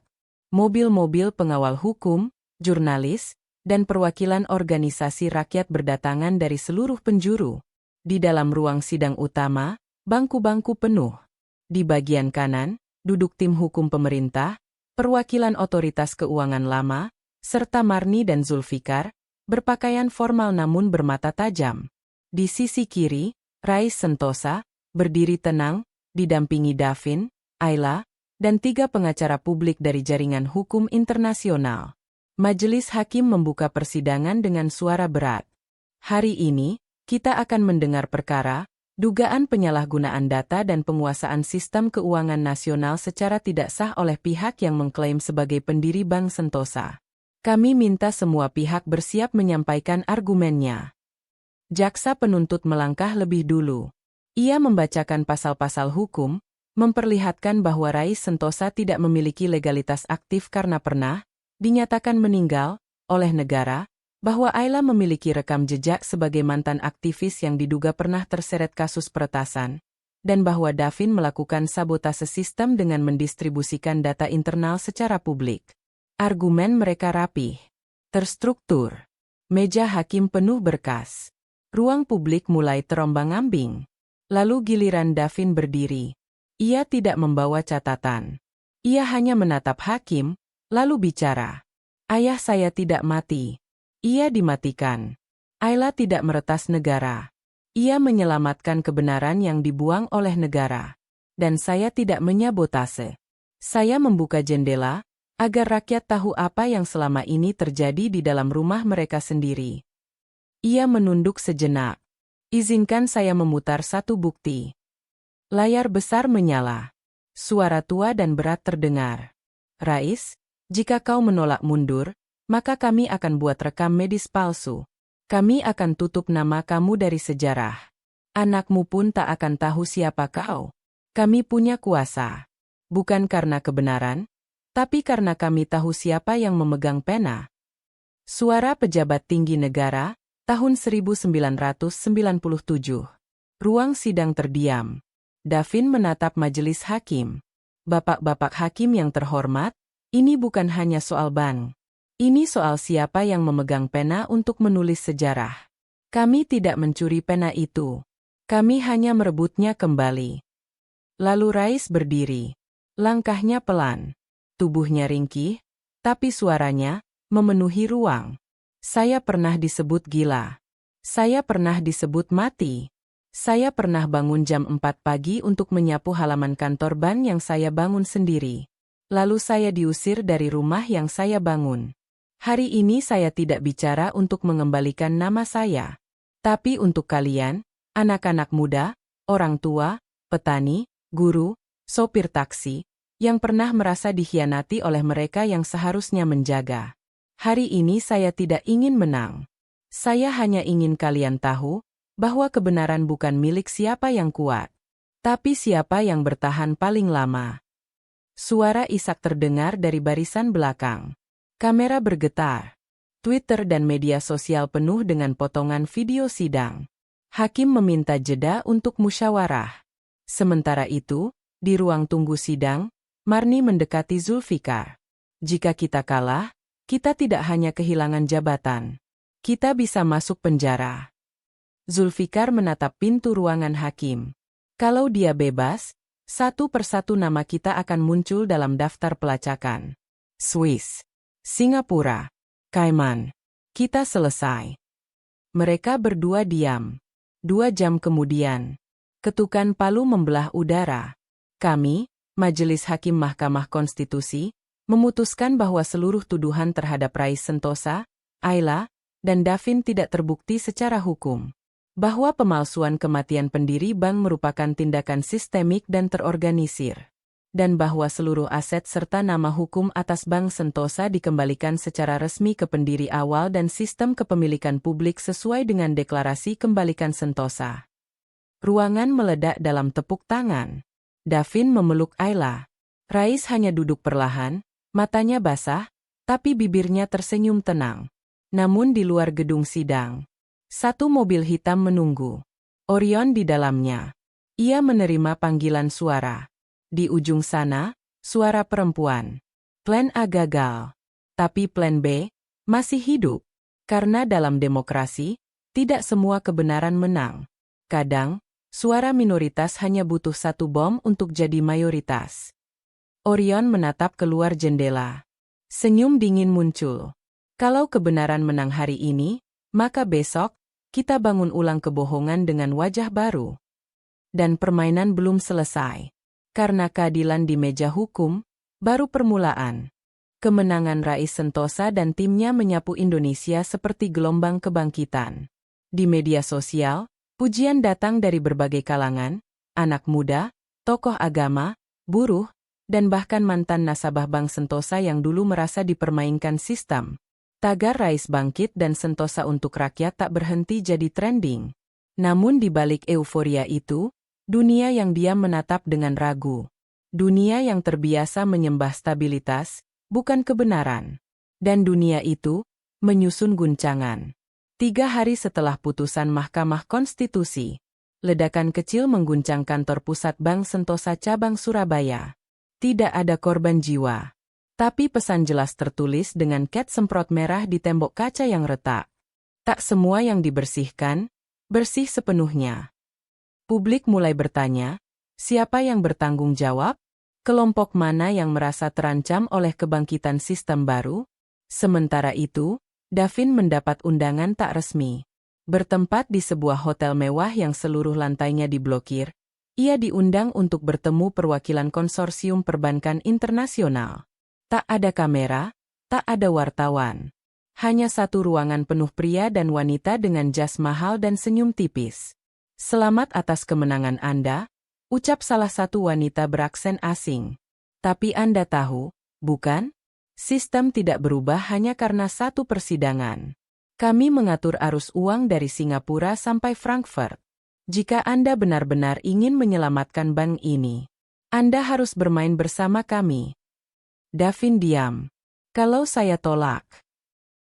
Mobil-mobil pengawal hukum, jurnalis, dan perwakilan organisasi rakyat berdatangan dari seluruh penjuru. Di dalam ruang sidang utama, bangku-bangku penuh. Di bagian kanan, duduk tim hukum pemerintah, perwakilan otoritas keuangan lama, serta Marni dan Zulfikar, berpakaian formal namun bermata tajam. Di sisi kiri, Rais Sentosa, berdiri tenang, didampingi Davin, Ayla, dan 3 pengacara publik dari jaringan hukum internasional. Majelis hakim membuka persidangan dengan suara berat. Hari ini, kita akan mendengar perkara, dugaan penyalahgunaan data dan penguasaan sistem keuangan nasional secara tidak sah oleh pihak yang mengklaim sebagai pendiri Bank Sentosa. Kami minta semua pihak bersiap menyampaikan argumennya. Jaksa penuntut melangkah lebih dulu. Ia membacakan pasal-pasal hukum, memperlihatkan bahwa Rais Sentosa tidak memiliki legalitas aktif karena pernah dinyatakan meninggal oleh negara, bahwa Ayla memiliki rekam jejak sebagai mantan aktivis yang diduga pernah terseret kasus peretasan, dan bahwa Davin melakukan sabotase sistem dengan mendistribusikan data internal secara publik. Argumen mereka rapih, terstruktur. Meja hakim penuh berkas. Ruang publik mulai terombang-ambing. Lalu giliran Davin berdiri. Ia tidak membawa catatan. Ia hanya menatap hakim, lalu bicara. Ayah saya tidak mati. Ia dimatikan. Ayla tidak meretas negara. Ia menyelamatkan kebenaran yang dibuang oleh negara. Dan saya tidak menyabotase. Saya membuka jendela, agar rakyat tahu apa yang selama ini terjadi di dalam rumah mereka sendiri. Ia menunduk sejenak. Izinkan saya memutar satu bukti. Layar besar menyala. Suara tua dan berat terdengar. Rais, jika kau menolak mundur, maka kami akan buat rekam medis palsu. Kami akan tutup nama kamu dari sejarah. Anakmu pun tak akan tahu siapa kau. Kami punya kuasa. Bukan karena kebenaran, tapi karena kami tahu siapa yang memegang pena. Suara pejabat tinggi negara, tahun 1997. Ruang sidang terdiam. Davin menatap majelis hakim. Bapak-bapak hakim yang terhormat, ini bukan hanya soal bank. Ini soal siapa yang memegang pena untuk menulis sejarah. Kami tidak mencuri pena itu. Kami hanya merebutnya kembali. Lalu Rais berdiri. Langkahnya pelan. Tubuhnya ringkih, tapi suaranya memenuhi ruang. Saya pernah disebut gila. Saya pernah disebut mati. Saya pernah bangun jam 4 pagi untuk menyapu halaman kantor bank yang saya bangun sendiri. Lalu saya diusir dari rumah yang saya bangun. Hari ini saya tidak bicara untuk mengembalikan nama saya. Tapi untuk kalian, anak-anak muda, orang tua, petani, guru, sopir taksi, yang pernah merasa dikhianati oleh mereka yang seharusnya menjaga. Hari ini saya tidak ingin menang. Saya hanya ingin kalian tahu bahwa kebenaran bukan milik siapa yang kuat, tapi siapa yang bertahan paling lama. Suara isak terdengar dari barisan belakang. Kamera bergetar. Twitter dan media sosial penuh dengan potongan video sidang. Hakim meminta jeda untuk musyawarah. Sementara itu, di ruang tunggu sidang, Marni mendekati Zulfikar. Jika kita kalah, kita tidak hanya kehilangan jabatan. Kita bisa masuk penjara. Zulfikar menatap pintu ruangan hakim. Kalau dia bebas, satu persatu nama kita akan muncul dalam daftar pelacakan. Swiss, Singapura, Cayman. Kita selesai. Mereka berdua diam. 2 jam kemudian, ketukan palu membelah udara. Kami, Majelis Hakim Mahkamah Konstitusi, memutuskan bahwa seluruh tuduhan terhadap Rais Sentosa, Ayla, dan Davin tidak terbukti secara hukum. Bahwa pemalsuan kematian pendiri bank merupakan tindakan sistemik dan terorganisir. Dan bahwa seluruh aset serta nama hukum atas Bank Sentosa dikembalikan secara resmi ke pendiri awal dan sistem kepemilikan publik sesuai dengan deklarasi kembalikan Sentosa. Ruangan meledak dalam tepuk tangan. Davin memeluk Ayla. Rais hanya duduk perlahan, matanya basah, tapi bibirnya tersenyum tenang. Namun di luar gedung sidang, satu mobil hitam menunggu. Orion di dalamnya. Ia menerima panggilan suara. Di ujung sana, suara perempuan. Plan A gagal. Tapi plan B masih hidup. Karena dalam demokrasi, tidak semua kebenaran menang. Kadang, suara minoritas hanya butuh satu bom untuk jadi mayoritas. Orion menatap keluar jendela. Senyum dingin muncul. Kalau kebenaran menang hari ini, maka besok, kita bangun ulang kebohongan dengan wajah baru. Dan permainan belum selesai. Karena keadilan di meja hukum, baru permulaan. Kemenangan Rais Sentosa dan timnya menyapu Indonesia seperti gelombang kebangkitan. Di media sosial, pujian datang dari berbagai kalangan, anak muda, tokoh agama, buruh, dan bahkan mantan nasabah Bank Sentosa yang dulu merasa dipermainkan sistem. Tagar Rais bangkit dan Sentosa untuk rakyat tak berhenti jadi trending. Namun di balik euforia itu, dunia yang diam menatap dengan ragu. Dunia yang terbiasa menyembah stabilitas, bukan kebenaran. Dan dunia itu menyusun guncangan. 3 hari setelah putusan Mahkamah Konstitusi, ledakan kecil mengguncang kantor pusat Bank Sentosa cabang Surabaya. Tidak ada korban jiwa. Tapi pesan jelas tertulis dengan cat semprot merah di tembok kaca yang retak. Tak semua yang dibersihkan, bersih sepenuhnya. Publik mulai bertanya, siapa yang bertanggung jawab? Kelompok mana yang merasa terancam oleh kebangkitan sistem baru? Sementara itu, Davin mendapat undangan tak resmi. Bertempat di sebuah hotel mewah yang seluruh lantainya diblokir, ia diundang untuk bertemu perwakilan konsorsium perbankan internasional. Tak ada kamera, tak ada wartawan. Hanya satu ruangan penuh pria dan wanita dengan jas mahal dan senyum tipis. Selamat atas kemenangan Anda, ucap salah satu wanita beraksen asing. Tapi Anda tahu, bukan? Sistem tidak berubah hanya karena satu persidangan. Kami mengatur arus uang dari Singapura sampai Frankfurt. Jika Anda benar-benar ingin menyelamatkan bank ini, Anda harus bermain bersama kami. Davin diam. Kalau saya tolak.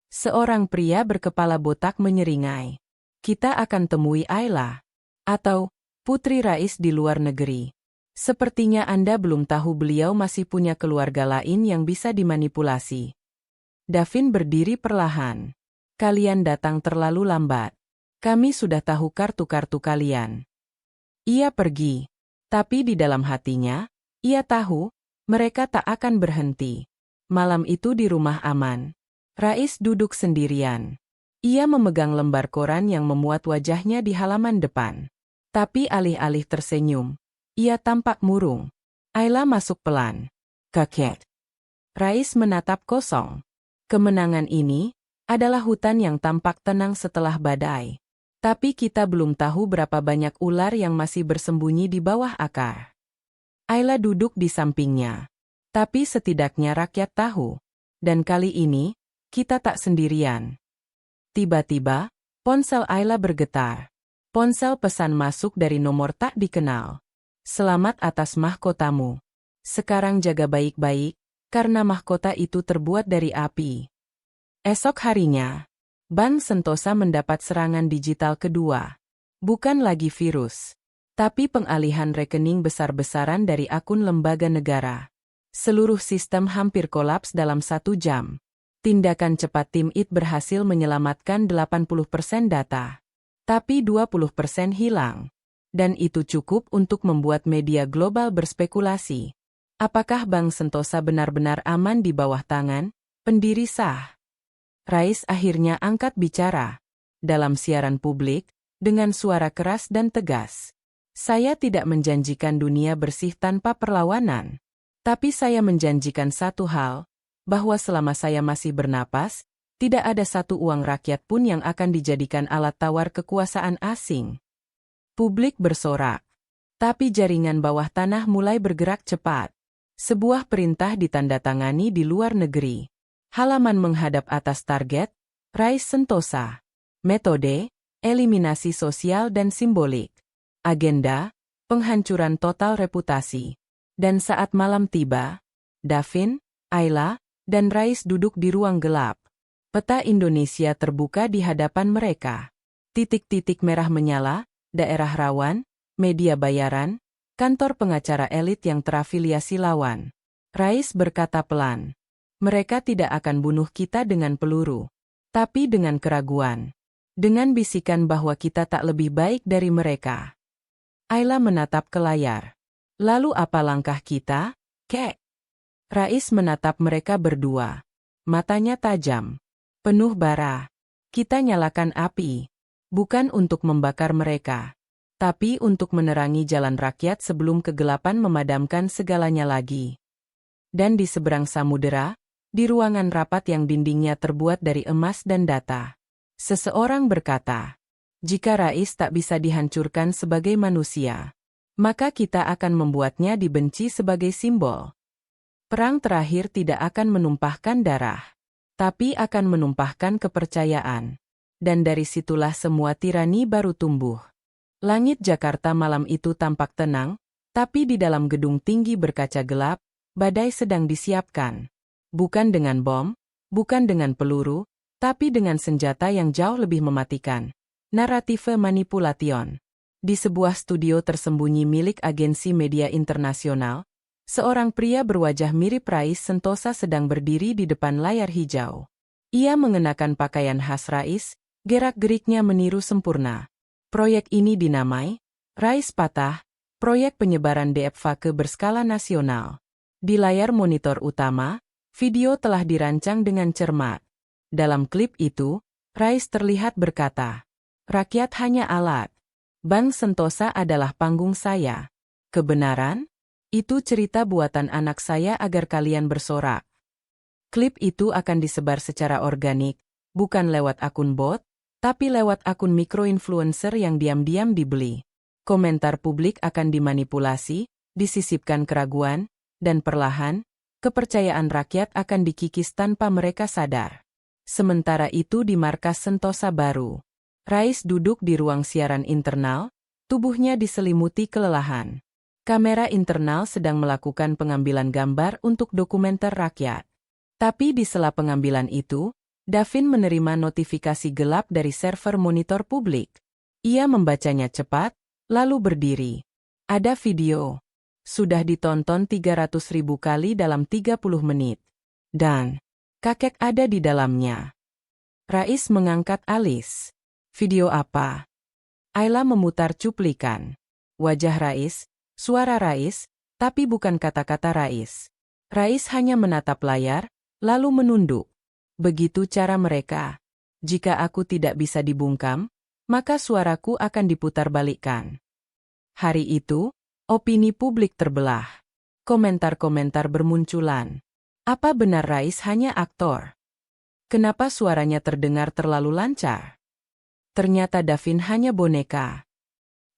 Seorang pria berkepala botak menyeringai. Kita akan temui Ayla. Atau Putri Rais di luar negeri. Sepertinya Anda belum tahu beliau masih punya keluarga lain yang bisa dimanipulasi. Davin berdiri perlahan. Kalian datang terlalu lambat. Kami sudah tahu kartu-kartu kalian. Ia pergi. Tapi di dalam hatinya, ia tahu, mereka tak akan berhenti. Malam itu di rumah aman. Rais duduk sendirian. Ia memegang lembar koran yang memuat wajahnya di halaman depan. Tapi alih-alih tersenyum, ia tampak murung. Ayla masuk pelan. Kaget. Rais menatap kosong. Kemenangan ini adalah hutan yang tampak tenang setelah badai. Tapi kita belum tahu berapa banyak ular yang masih bersembunyi di bawah akar. Ayla duduk di sampingnya. Tapi setidaknya rakyat tahu. Dan kali ini, kita tak sendirian. Tiba-tiba, ponsel Ayla bergetar. Ponsel pesan masuk dari nomor tak dikenal. Selamat atas mahkotamu. Sekarang jaga baik-baik, karena mahkota itu terbuat dari api. Esok harinya, Bank Sentosa mendapat serangan digital kedua. Bukan lagi virus, tapi pengalihan rekening besar-besaran dari akun lembaga negara. Seluruh sistem hampir kolaps dalam 1 jam. Tindakan cepat tim IT berhasil menyelamatkan 80% data. Tapi 20% hilang. Dan itu cukup untuk membuat media global berspekulasi. Apakah Bank Sentosa benar-benar aman di bawah tangan pendiri sah? Rais akhirnya angkat bicara. Dalam siaran publik, dengan suara keras dan tegas. Saya tidak menjanjikan dunia bersih tanpa perlawanan. Tapi saya menjanjikan satu hal, bahwa selama saya masih bernapas, tidak ada satu uang rakyat pun yang akan dijadikan alat tawar kekuasaan asing. Publik bersorak. Tapi jaringan bawah tanah mulai bergerak cepat. Sebuah perintah ditandatangani di luar negeri. Halaman menghadap atas target, Rais Sentosa. Metode, eliminasi sosial dan simbolik. Agenda, penghancuran total reputasi. Dan saat malam tiba, Davin, Ayla, dan Rais duduk di ruang gelap. Peta Indonesia terbuka di hadapan mereka. Titik-titik merah menyala, daerah rawan, media bayaran, kantor pengacara elit yang terafiliasi lawan. Rais berkata pelan, mereka tidak akan bunuh kita dengan peluru, tapi dengan keraguan. Dengan bisikan bahwa kita tak lebih baik dari mereka. Ayla menatap ke layar. Lalu apa langkah kita, kek? Rais menatap mereka berdua. Matanya tajam. Penuh bara. Kita nyalakan api. bukan untuk membakar mereka, tapi untuk menerangi jalan rakyat sebelum kegelapan memadamkan segalanya lagi. Dan di seberang samudera, di ruangan rapat yang dindingnya terbuat dari emas dan data, seseorang berkata, "Jika Rais tak bisa dihancurkan sebagai manusia, maka kita akan membuatnya dibenci sebagai simbol. Perang terakhir tidak akan menumpahkan darah, tapi akan menumpahkan kepercayaan. Dan dari situlah semua tirani baru tumbuh." Langit Jakarta malam itu tampak tenang, tapi di dalam gedung tinggi berkaca gelap, badai sedang disiapkan. Bukan dengan bom, bukan dengan peluru, tapi dengan senjata yang jauh lebih mematikan. Narative manipulation. Di sebuah studio tersembunyi milik agensi media internasional, seorang pria berwajah mirip Rais Sentosa sedang berdiri di depan layar hijau. Ia mengenakan pakaian khas Rais, gerak-geriknya meniru sempurna. Proyek ini dinamai Rais Patah, proyek penyebaran deepfake berskala nasional. Di layar monitor utama, video telah dirancang dengan cermat. Dalam klip itu, Rais terlihat berkata, "Rakyat hanya alat. Bang Sentosa adalah panggung saya. Kebenaran? Itu cerita buatan anak saya agar kalian bersorak." Klip itu akan disebar secara organik, bukan lewat akun bot, tapi lewat akun mikro-influencer yang diam-diam dibeli. Komentar publik akan dimanipulasi, disisipkan keraguan, dan perlahan, kepercayaan rakyat akan dikikis tanpa mereka sadar. Sementara itu di markas Sentosa baru, Rais duduk di ruang siaran internal, tubuhnya diselimuti kelelahan. Kamera internal sedang melakukan pengambilan gambar untuk dokumenter rakyat. Tapi di sela pengambilan itu, Davin menerima notifikasi gelap dari server monitor publik. Ia membacanya cepat, lalu berdiri. Ada video. Sudah ditonton 300.000 kali dalam 30 menit. Dan kakek ada di dalamnya. Rais mengangkat alis. Video apa? Ayla memutar cuplikan. Wajah Rais, suara Rais, tapi bukan kata-kata Rais. Rais hanya menatap layar, lalu menunduk. Begitu cara mereka. Jika aku tidak bisa dibungkam, maka suaraku akan diputarbalikkan. Hari itu, opini publik terbelah. Komentar-komentar bermunculan. Apa benar Rais hanya aktor? Kenapa suaranya terdengar terlalu lancar? Ternyata Davin hanya boneka.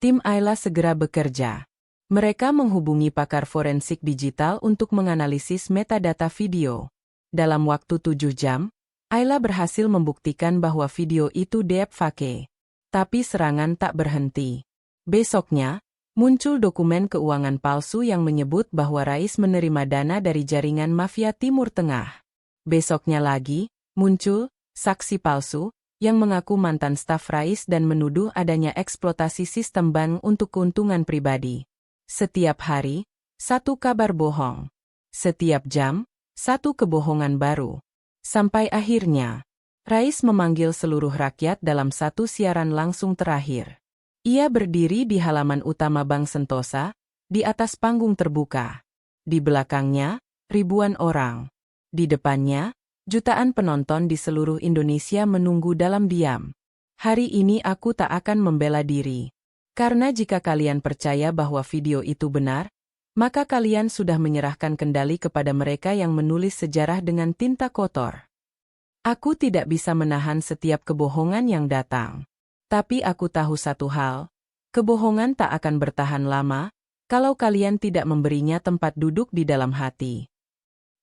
Tim Ayla segera bekerja. Mereka menghubungi pakar forensik digital untuk menganalisis metadata video. Dalam waktu 7 jam, Ayla berhasil membuktikan bahwa video itu deepfake. Tapi serangan tak berhenti. Besoknya, muncul dokumen keuangan palsu yang menyebut bahwa Rais menerima dana dari jaringan mafia Timur Tengah. Besoknya lagi, muncul saksi palsu yang mengaku mantan staf Rais dan menuduh adanya eksploitasi sistem bank untuk keuntungan pribadi. Setiap hari, satu kabar bohong. Setiap jam, satu kebohongan baru. Sampai akhirnya, Rais memanggil seluruh rakyat dalam satu siaran langsung terakhir. Ia berdiri di halaman utama Bank Sentosa, di atas panggung terbuka. Di belakangnya, ribuan orang. Di depannya, jutaan penonton di seluruh Indonesia menunggu dalam diam. Hari ini aku tak akan membela diri. Karena jika kalian percaya bahwa video itu benar, maka kalian sudah menyerahkan kendali kepada mereka yang menulis sejarah dengan tinta kotor. Aku tidak bisa menahan setiap kebohongan yang datang. Tapi aku tahu satu hal, kebohongan tak akan bertahan lama, kalau kalian tidak memberinya tempat duduk di dalam hati.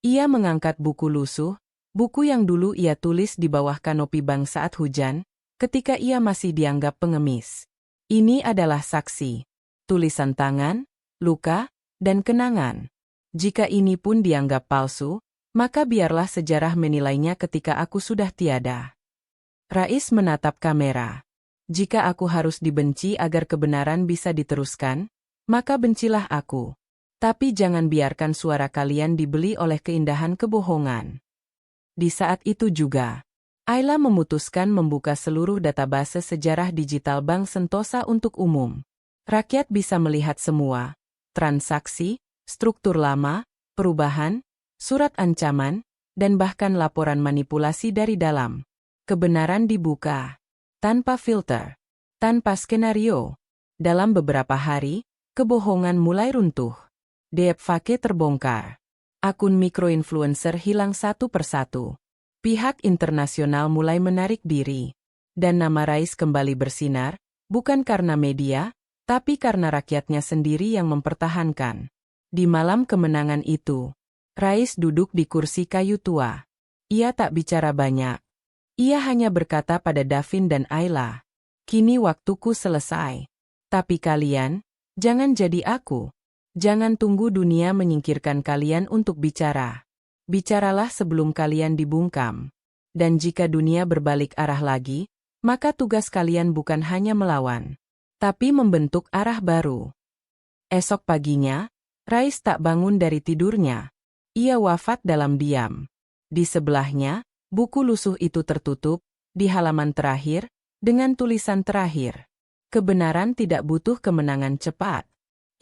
Ia mengangkat buku lusuh, buku yang dulu ia tulis di bawah kanopi bank saat hujan, ketika ia masih dianggap pengemis. Ini adalah saksi, tulisan tangan, luka, dan kenangan. Jika ini pun dianggap palsu, maka biarlah sejarah menilainya ketika aku sudah tiada. Rais menatap kamera. Jika aku harus dibenci agar kebenaran bisa diteruskan, maka bencilah aku. Tapi jangan biarkan suara kalian dibeli oleh keindahan kebohongan. Di saat itu juga, Ayla memutuskan membuka seluruh database sejarah digital Bank Sentosa untuk umum. Rakyat bisa melihat semua, transaksi, struktur lama, perubahan, surat ancaman, dan bahkan laporan manipulasi dari dalam. Kebenaran dibuka, tanpa filter. Tanpa skenario. Dalam beberapa hari, kebohongan mulai runtuh. Deepfake terbongkar. Akun mikroinfluencer hilang satu persatu. Pihak internasional mulai menarik diri. Dan nama Rais kembali bersinar, bukan karena media, tapi karena rakyatnya sendiri yang mempertahankan. Di malam kemenangan itu, Rais duduk di kursi kayu tua. Ia tak bicara banyak. Ia hanya berkata pada Davin dan Ayla, "Kini waktuku selesai. Tapi kalian, jangan jadi aku. Jangan tunggu dunia menyingkirkan kalian untuk bicara. Bicaralah sebelum kalian dibungkam. Dan jika dunia berbalik arah lagi, maka tugas kalian bukan hanya melawan, tapi membentuk arah baru." Esok paginya, Rais tak bangun dari tidurnya. Ia wafat dalam diam. Di sebelahnya, buku lusuh itu tertutup, di halaman terakhir, dengan tulisan terakhir. Kebenaran tidak butuh kemenangan cepat.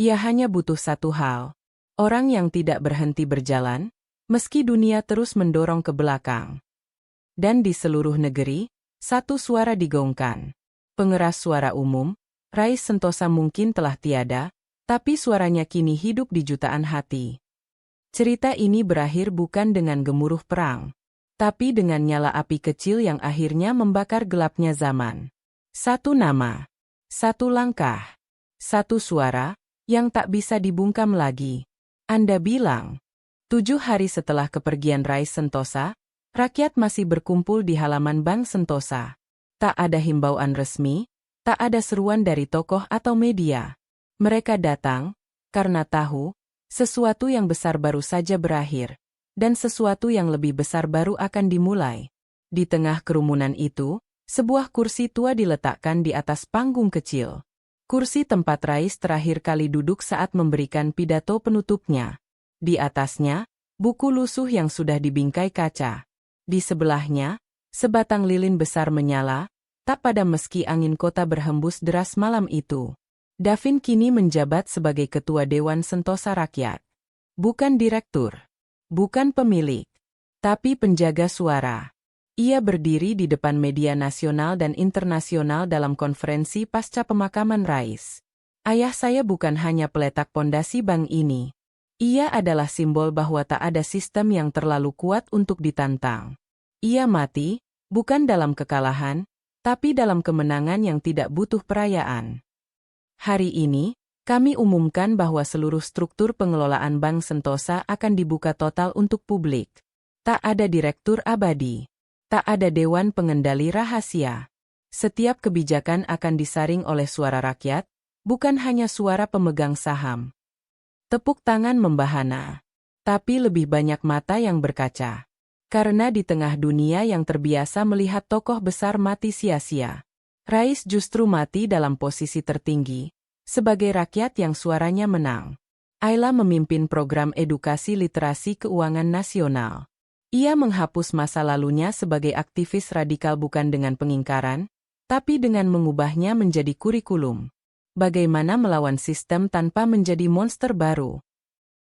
Ia hanya butuh satu hal. Orang yang tidak berhenti berjalan, meski dunia terus mendorong ke belakang. Dan di seluruh negeri, satu suara digaungkan. Pengeras suara umum, Rais Sentosa mungkin telah tiada, tapi suaranya kini hidup di jutaan hati. Cerita ini berakhir bukan dengan gemuruh perang, tapi dengan nyala api kecil yang akhirnya membakar gelapnya zaman. Satu nama. Satu langkah, satu suara, yang tak bisa dibungkam lagi. Anda bilang, 7 hari setelah kepergian Rais Sentosa, rakyat masih berkumpul di halaman Bank Sentosa. Tak ada himbauan resmi, tak ada seruan dari tokoh atau media. Mereka datang, karena tahu, sesuatu yang besar baru saja berakhir, dan sesuatu yang lebih besar baru akan dimulai. Di tengah kerumunan itu, sebuah kursi tua diletakkan di atas panggung kecil. Kursi tempat Rais terakhir kali duduk saat memberikan pidato penutupnya. Di atasnya, buku lusuh yang sudah dibingkai kaca. Di sebelahnya, sebatang lilin besar menyala, tak padam meski angin kota berhembus deras malam itu. Davin kini menjabat sebagai Ketua Dewan Sentosa Rakyat. Bukan direktur, bukan pemilik, tapi penjaga suara. Ia berdiri di depan media nasional dan internasional dalam konferensi pasca pemakaman Rais. "Ayah saya bukan hanya peletak pondasi bank ini. Ia adalah simbol bahwa tak ada sistem yang terlalu kuat untuk ditantang. Ia mati, bukan dalam kekalahan, tapi dalam kemenangan yang tidak butuh perayaan." Hari ini, kami umumkan bahwa seluruh struktur pengelolaan Bank Sentosa akan dibuka total untuk publik. Tak ada direktur abadi. Tak ada dewan pengendali rahasia. Setiap kebijakan akan disaring oleh suara rakyat, bukan hanya suara pemegang saham. Tepuk tangan membahana. Tapi lebih banyak mata yang berkaca. Karena di tengah dunia yang terbiasa melihat tokoh besar mati sia-sia, Rais justru mati dalam posisi tertinggi, sebagai rakyat yang suaranya menang. Ayla memimpin program edukasi literasi keuangan nasional. Ia menghapus masa lalunya sebagai aktivis radikal bukan dengan pengingkaran, tapi dengan mengubahnya menjadi kurikulum. Bagaimana melawan sistem tanpa menjadi monster baru.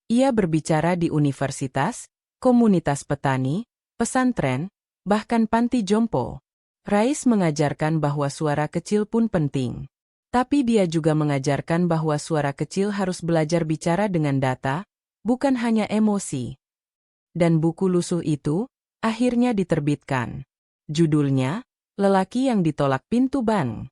Ia berbicara di universitas, komunitas petani, pesantren, bahkan panti jompo. Rais mengajarkan bahwa suara kecil pun penting. Tapi dia juga mengajarkan bahwa suara kecil harus belajar bicara dengan data, bukan hanya emosi. Dan buku lusuh itu, akhirnya diterbitkan. Judulnya, Lelaki yang Ditolak Pintu Bank.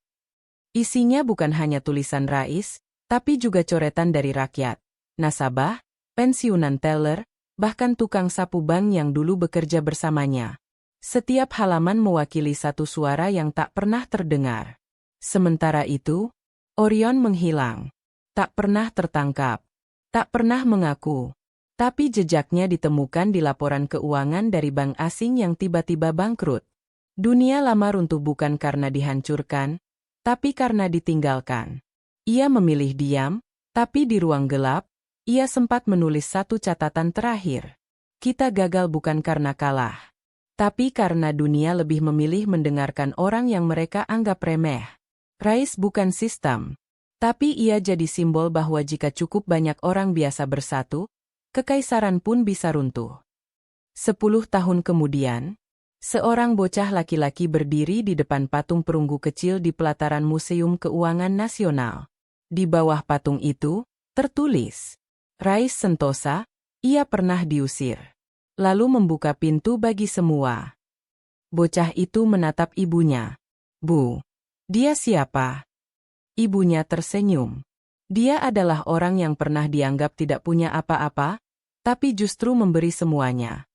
Isinya bukan hanya tulisan Rais, tapi juga coretan dari rakyat, nasabah, pensiunan teller, bahkan tukang sapu bank yang dulu bekerja bersamanya. Setiap halaman mewakili satu suara yang tak pernah terdengar. Sementara itu, Orion menghilang. Tak pernah tertangkap. Tak pernah mengaku. Tapi jejaknya ditemukan di laporan keuangan dari bank asing yang tiba-tiba bangkrut. Dunia lama runtuh bukan karena dihancurkan, tapi karena ditinggalkan. Ia memilih diam, tapi di ruang gelap, ia sempat menulis satu catatan terakhir. Kita gagal bukan karena kalah, tapi karena dunia lebih memilih mendengarkan orang yang mereka anggap remeh. Rais bukan sistem, tapi ia jadi simbol bahwa jika cukup banyak orang biasa bersatu, kekaisaran pun bisa runtuh. 10 tahun kemudian, Seorang bocah laki-laki berdiri di depan patung perunggu kecil di pelataran Museum Keuangan Nasional. Di bawah patung itu, tertulis, Rais Sentosa, ia pernah diusir. Lalu membuka pintu bagi semua. Bocah itu menatap ibunya. Bu, dia siapa? Ibunya tersenyum. Dia adalah orang yang pernah dianggap tidak punya apa-apa, tapi justru memberi semuanya.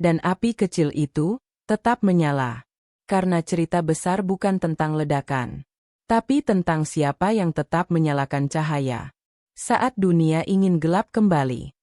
Dan api kecil itu tetap menyala. Karena cerita besar bukan tentang ledakan, tapi tentang siapa yang tetap menyalakan cahaya saat dunia ingin gelap kembali.